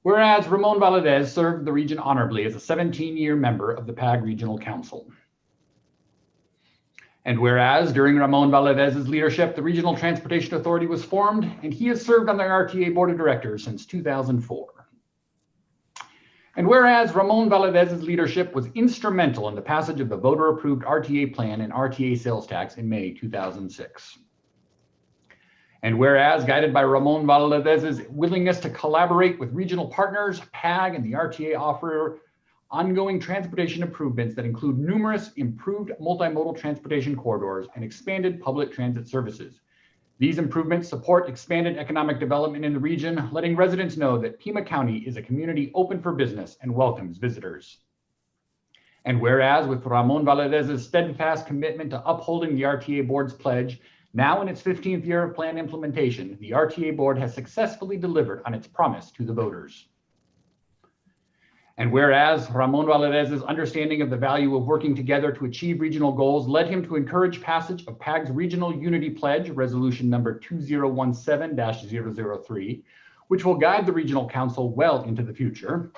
Whereas Ramon Valadez served the region honorably as a 17-year member of the PAG Regional Council. And whereas during Ramon Valadez's leadership, the Regional Transportation Authority was formed, and he has served on the RTA Board of Directors since 2004. And whereas Ramon Valadez's leadership was instrumental in the passage of the voter-approved RTA plan and RTA sales tax in May 2006. And whereas, guided by Ramon Valadez's willingness to collaborate with regional partners, PAG and the RTA offer ongoing transportation improvements that include numerous improved multimodal transportation corridors and expanded public transit services. These improvements support expanded economic development in the region, letting residents know that Pima County is a community open for business and welcomes visitors. And whereas, with Ramon Valadez's steadfast commitment to upholding the RTA Board's pledge, now in its 15th year of plan implementation, the RTA Board has successfully delivered on its promise to the voters. And whereas Ramon Valadez's understanding of the value of working together to achieve regional goals led him to encourage passage of PAG's Regional Unity Pledge, resolution number 2017-003, which will guide the Regional Council well into the future.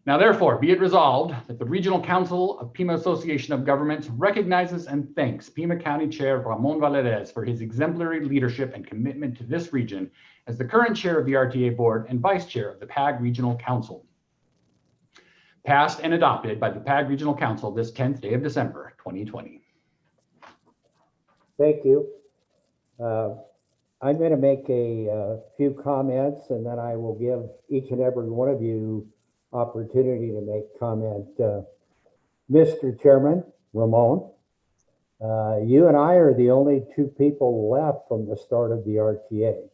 Now, therefore, be it resolved that the Regional Council of Pima Association of Governments recognizes and thanks Pima County Chair Ramon Valadez for his exemplary leadership and commitment to this region as the current chair of the RTA Board and vice chair of the PAG Regional Council. Passed and adopted by the PAG Regional Council this 10th day of December, 2020. Thank you. I'm going to make a few comments, and then I will give each and every one of you opportunity to make comment. Mr. Chairman, Ramon, you and I are the only two people left from the start of the RTA.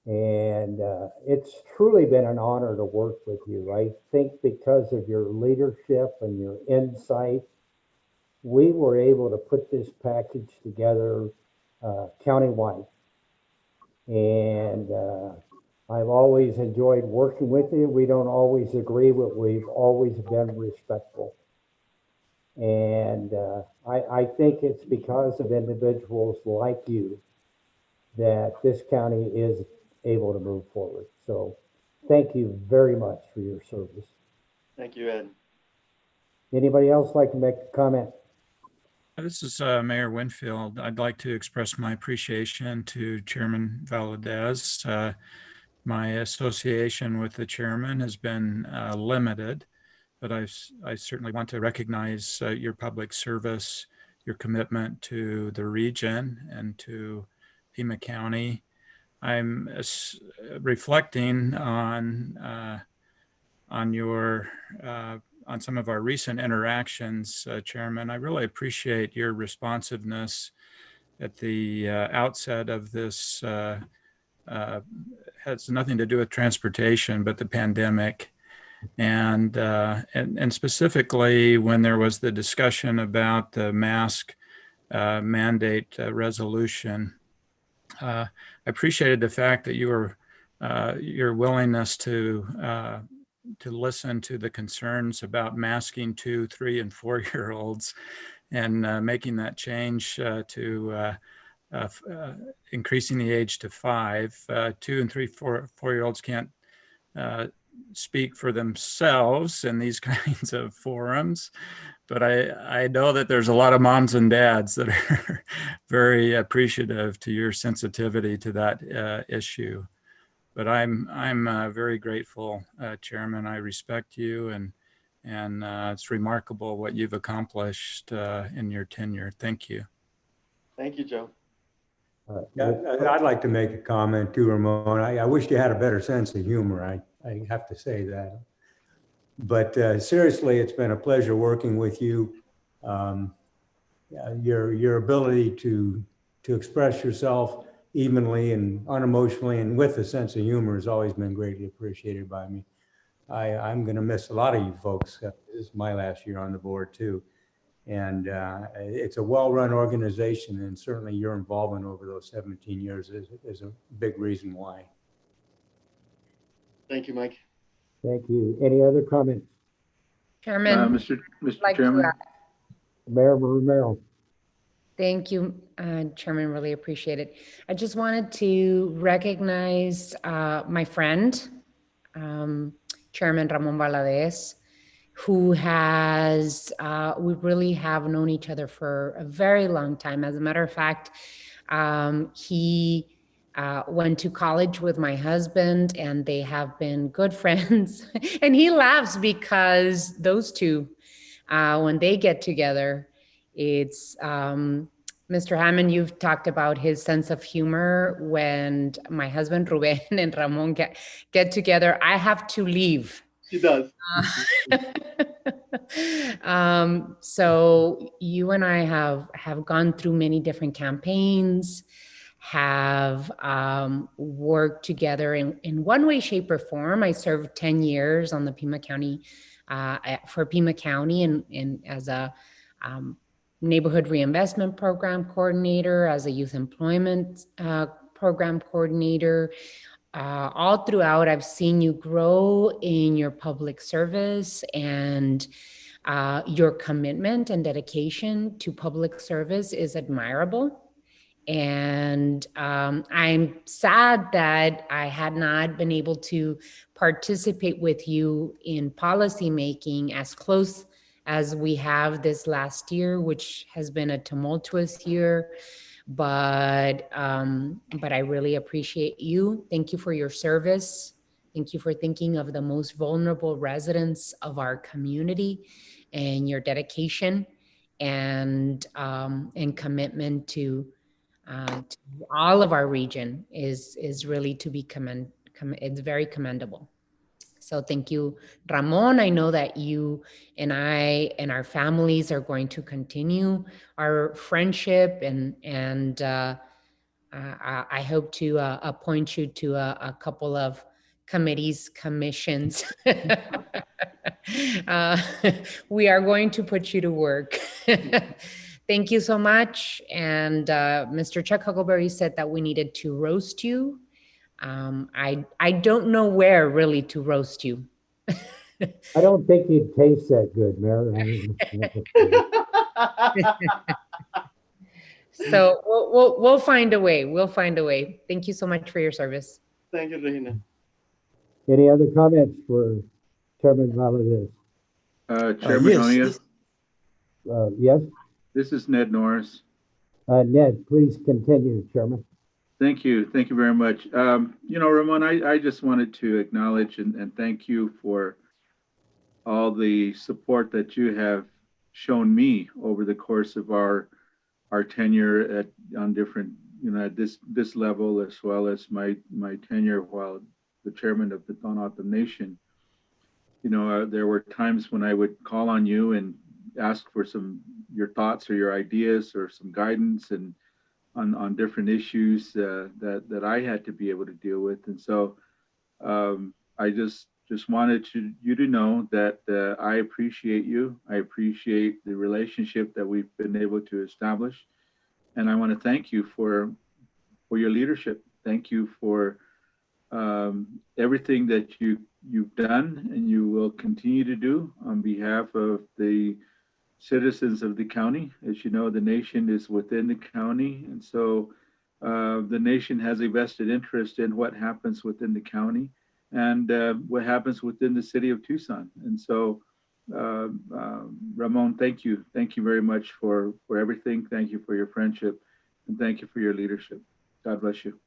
And it's truly been an honor to work with you. I think because of your leadership and your insight, we were able to put this package together countywide. And I've always enjoyed working with you. We don't always agree, but we've always been respectful. And I think it's because of individuals like you that this county is able to move forward. So thank you very much for your service. Thank you, Ed. Anybody else like to make a comment? This is Mayor Winfield. I'd like to express my appreciation to Chairman Valadez. My association with the chairman has been limited, but I certainly want to recognize your public service, your commitment to the region and to Pima County. I'm reflecting on some of our recent interactions, Chairman. I really appreciate your responsiveness at the outset of this. Has nothing to do with transportation, but the pandemic, and specifically when there was the discussion about the mask mandate resolution. I appreciated the fact that your willingness to listen to the concerns about masking 2, 3, and 4-year-olds and making that change to increasing the age to 5. 2 and 3, 4-year-olds can't speak for themselves in these kinds of forums. But I know that there's a lot of moms and dads that are very appreciative to your sensitivity to that issue. But I'm very grateful, Chairman. I respect you, and it's remarkable what you've accomplished in your tenure. Thank you. Thank you, Joe. Yeah, I'd like to make a comment too, Ramon. I wish you had a better sense of humor. I have to say that. But seriously, it's been a pleasure working with you. Your ability to express yourself evenly and unemotionally and with a sense of humor has always been greatly appreciated by me. I'm going to miss a lot of you folks. This is my last year on the board too. And it's a well-run organization, and certainly your involvement over those 17 years is a big reason why. Thank you, Mike. Thank you. Any other comments? Chairman. Mr. Chairman. Mayor Romero. Thank you, Chairman. Really appreciate it. I just wanted to recognize my friend, Chairman Ramon Valadez, who has, we really have known each other for a very long time. As a matter of fact, he went to college with my husband, and they have been good friends. And he laughs because those two, when they get together, it's Mr. Hammond, you've talked about his sense of humor. When my husband Ruben and Ramon get together, I have to leave. She does. So you and I have gone through many different campaigns, have worked together in one way, shape, or form. I served 10 years on the Pima County, for Pima County, and as a neighborhood reinvestment program coordinator, as a youth employment program coordinator. All throughout, I've seen you grow in your public service, and your commitment and dedication to public service is admirable. And I'm sad that I had not been able to participate with you in policymaking as close as we have this last year, which has been a tumultuous year. But I really appreciate you. Thank you for your service. Thank you for thinking of the most vulnerable residents of our community, and your dedication and commitment to all of our region is really to be it's very commendable. So thank you, Ramon. I know that you and I and our families are going to continue our friendship, and I hope to appoint you to a couple of committees, commissions. We are going to put you to work. Thank you so much. And Mr. Chuck Huckleberry said that we needed to roast you. I don't know where really to roast you. I don't think you'd taste that good, Mayor. So we'll find a way. We'll find a way. Thank you so much for your service. Thank you, Regina. Any other comments for Chairman Valadez? Chairman yes. Honea, Yes, this is Ned Norris. Ned, please continue, Chairman. Thank you. Thank you very much. You know, Ramon, I just wanted to acknowledge and thank you for all the support that you have shown me over the course of our tenure on different, you know, at this level, as well as my tenure while the chairman of the Tohono O'odham Nation. You know, there were times when I would call on you and ask for your thoughts or your ideas or some guidance and on different issues that I had to be able to deal with. And so I just wanted you to know that I appreciate you. I appreciate the relationship that we've been able to establish. And I want to thank you for your leadership. Thank you for everything that you've done and you will continue to do on behalf of the citizens of the county. As you know, the nation is within the county. And so the nation has a vested interest in what happens within the county and what happens within the city of Tucson. And so, Ramon, thank you. Thank you very much for everything. Thank you for your friendship and thank you for your leadership. God bless you.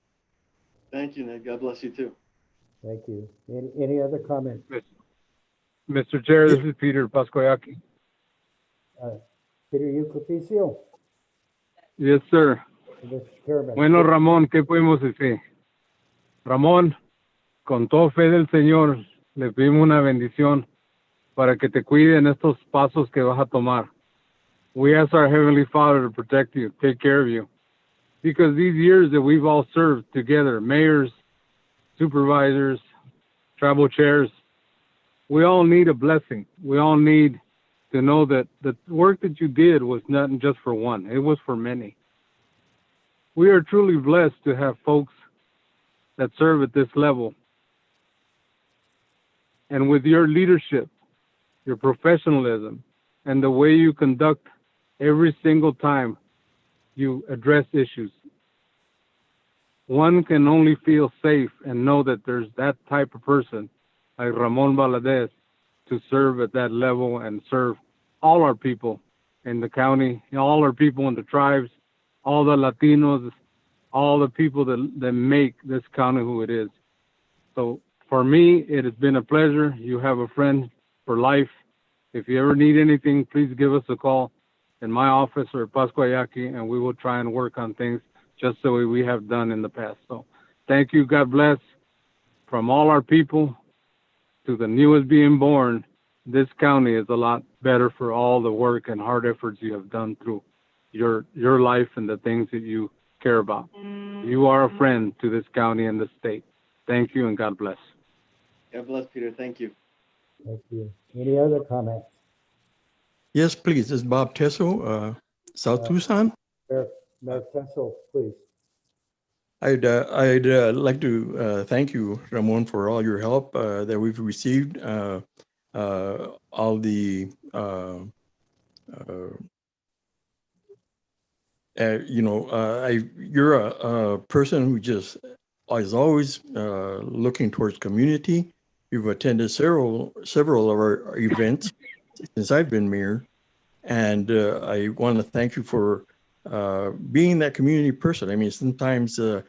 Thank you, Ned. God bless you too. Thank you. Any other comments? Mr. Chair, this is Peter Pascoyaki. Peter Euclipicio. Yes, sir. Mr. Chairman. Bueno, Ramón, ¿qué podemos decir? Ramón, con todo fe del Señor, le pedimos una bendición para que te cuide en estos pasos que vas a tomar. We ask our Heavenly Father to protect you, take care of you. Because these years that we've all served together, mayors, supervisors, tribal chairs, we all need a blessing. We all need to know that the work that you did was not just for one, it was for many. We are truly blessed to have folks that serve at this level. And with your leadership, your professionalism, and the way you conduct every single time you address issues, one can only feel safe and know that there's that type of person like Ramon Valadez to serve at that level and serve all our people in the county, all our people in the tribes, all the Latinos, all the people that make this county who it is. So for me, it has been a pleasure. You have a friend for life. If you ever need anything, please give us a call in my office or Pascuayaki, and we will try and work on things just the way we have done in the past. So thank you. God bless. From all our people to the newest being born, this county is a lot better for all the work and hard efforts you have done through your life and the things that you care about. You are a friend to this county and the state. Thank you and God bless. God bless, Peter. Thank you. Thank you. Any other comments? Yes, please. This is Bob Tesso, South Tucson. Mayor Tesso, please. I'd like to thank you, Ramon, for all your help that we've received. All the you're a person who just is always looking towards community. You've attended several of our events since I've been mayor, and I want to thank you for being that community person. I mean, sometimes, as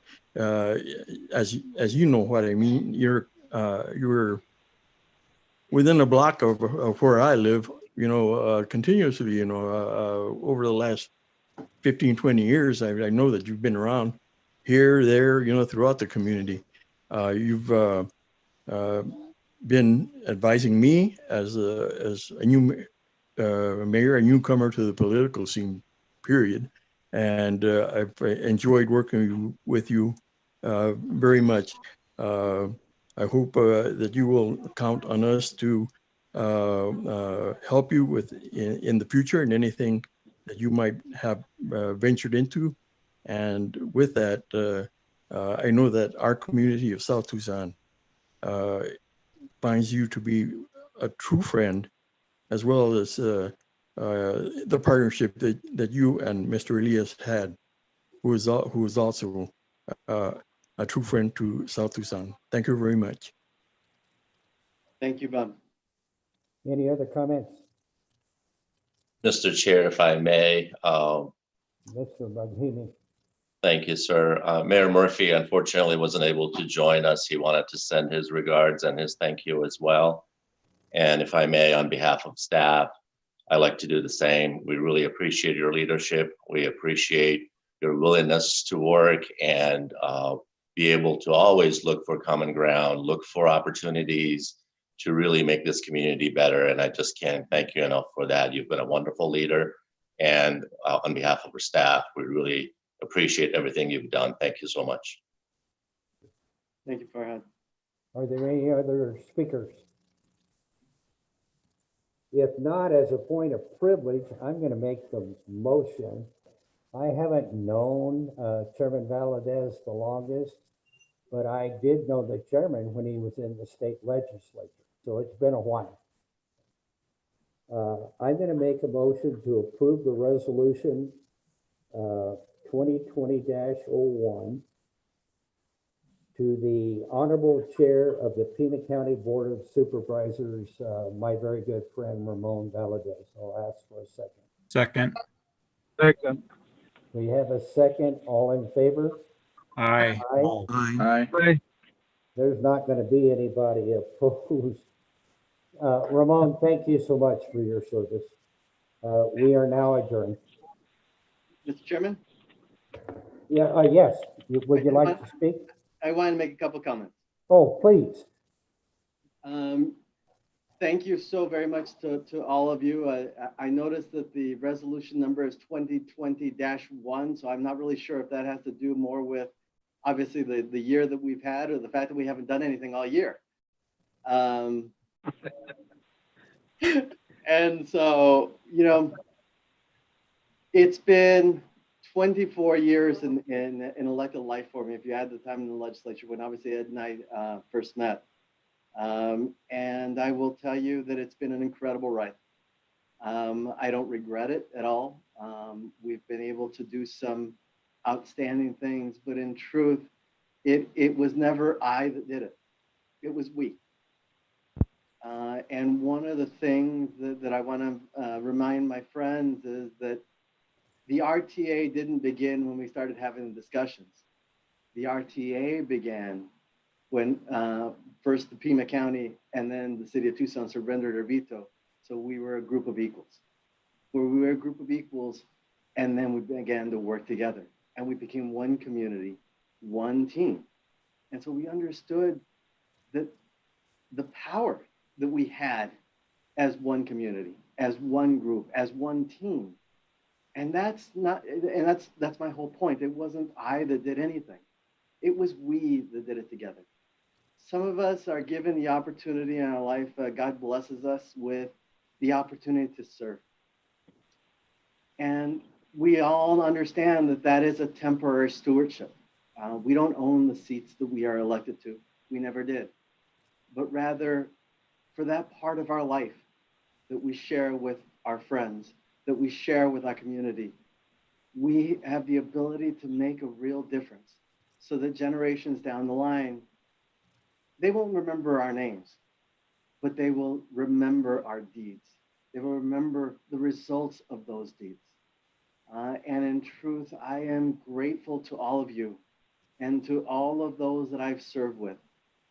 you know what I mean, you're within a block of where I live, continuously, over the last 15, 20 years, I know that you've been around here, there, throughout the community. You've been advising me as a new mayor, a newcomer to the political scene, period. And I've enjoyed working with you very much. I hope that you will count on us to help you with in the future and anything that you might have ventured into. And with that, I know that our community of South Tucson finds you to be a true friend, as well as the partnership that you and Mr. Elias had, who is also a true friend to South Tucson. Thank you very much. Thank you, Bob. Any other comments? Mr. Chair, if I may. Mr. Baghini. Thank you, sir. Mayor Murphy unfortunately wasn't able to join us. He wanted to send his regards and his thank you as well. And if I may, on behalf of staff, I'd like to do the same. We really appreciate your leadership. We appreciate your willingness to work and be able to always look for common ground, look for opportunities to really make this community better. And I just can't thank you enough for that. You've been a wonderful leader. And on behalf of our staff, we really appreciate everything you've done. Thank you so much. Thank you, Farhad. Are there any other speakers? If not, as a point of privilege, I'm going to make the motion. I haven't known Chairman Valadez the longest, but I did know the chairman when he was in the state legislature. So it's been a while. I'm going to make a motion to approve the resolution 2020-01 to the Honorable Chair of the Pima County Board of Supervisors, my very good friend, Ramon Valadez. I'll ask for a second. Second. Second. We have a second. All in favor? Aye. Aye. Aye. There's not going to be anybody opposed. Ramon, thank you so much for your service. We are now adjourned. Mr. Chairman? Yeah, yes. Would you like to speak? I want to make a couple comments. Oh, please. Thank you so very much to all of you. I noticed that the resolution number is 2020-1, so I'm not really sure if that has to do more with obviously the year that we've had or the fact that we haven't done anything all year. And so, it's been 24 years in elected life for me, if you add the time in the legislature when obviously Ed and I first met. And I will tell you that it's been an incredible ride. I don't regret it at all. We've been able to do some outstanding things, but in truth, it was never I that did it. It was we. And one of the things that I want to remind my friends is that the RTA didn't begin when we started having the discussions. The RTA began when first the Pima County and then the city of Tucson surrendered their veto. So we were a group of equals. Where we were a group of equals, and then we began to work together. And we became one community, one team. And so we understood that the power that we had as one community, as one group, as one team. And that's my whole point. It wasn't I that did anything. It was we that did it together. Some of us are given the opportunity in our life, God blesses us with the opportunity to serve. And we all understand that that is a temporary stewardship. We don't own the seats that we are elected to. We never did. But rather, for that part of our life that we share with our friends, that we share with our community, we have the ability to make a real difference so that generations down the line, they won't remember our names, but they will remember our deeds. They will remember the results of those deeds. And in truth, I am grateful to all of you and to all of those that I've served with.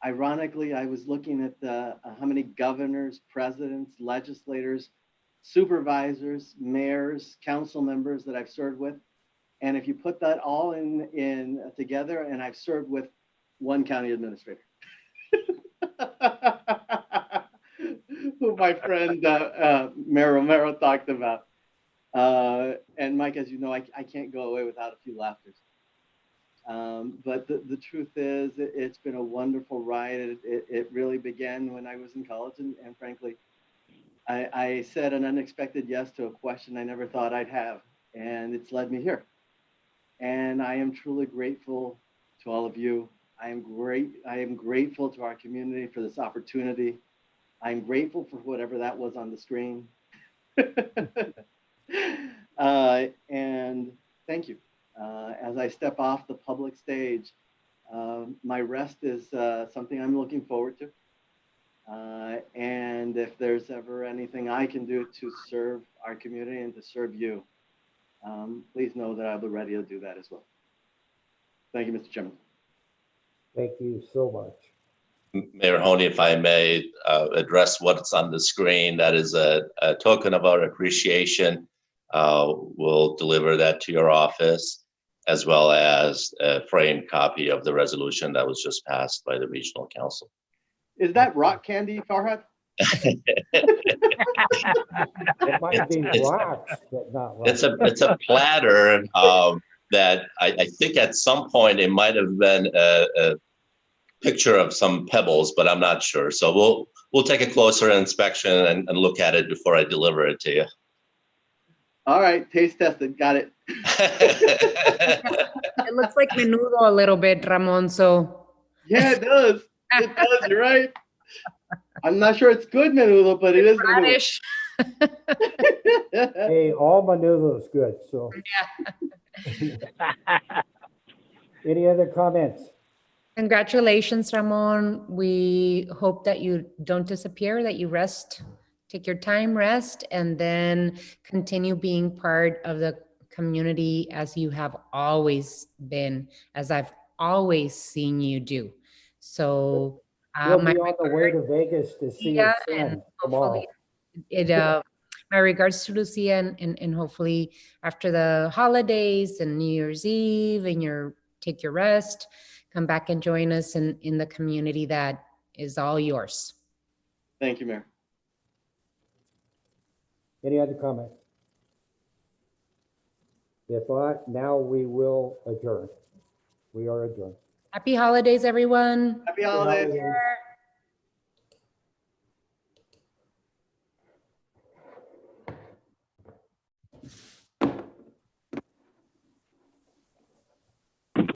Ironically, I was looking at how many governors, presidents, legislators, supervisors, mayors, council members that I've served with. And if you put that all in together, and I've served with one county administrator, who my friend Mayor Romero talked about. And Mike, as you know, I can't go away without a few laughters. But the truth is, it's been a wonderful ride. It really began when I was in college, and frankly, I said an unexpected yes to a question I never thought I'd have, and it's led me here. And I am truly grateful to all of you. I am grateful to our community for this opportunity. I'm grateful for whatever that was on the screen. And thank you. As I step off the public stage, my rest is something I'm looking forward to. And if there's ever anything I can do to serve our community and to serve you, please know that I'll be ready to do that as well. Thank you, Mr. Chairman. Thank you so much. Mayor Honey, if I may address what's on the screen, that is a token of our appreciation. We'll deliver that to your office, as well as a framed copy of the resolution that was just passed by the Regional Council. Is that rock candy, Farhad? It might be rocks, but not rocks. It's a platter that I think at some point it might have been a picture of some pebbles, but I'm not sure. So we'll take a closer inspection and look at it before I deliver it to you. All right, taste tested, got it. It looks like menudo a little bit, Ramon, so. Yeah, it does. It does, you're right. I'm not sure it's good menudo, but it is radish. Hey, all menudo is good, so. Yeah. Any other comments? Congratulations, Ramon. We hope that you don't disappear, that you rest, take your time, rest, and then continue being part of the community as you have always been, as I've always seen you do. So We'll be on the way to Vegas to see your son tomorrow. My regards to Lucia, and hopefully after the holidays and New Year's Eve, and take your rest, come back and join us in the community that is all yours. Thank you, Mayor. Any other comments? If not, now we will adjourn. We are adjourned. Happy holidays, everyone. Happy holidays.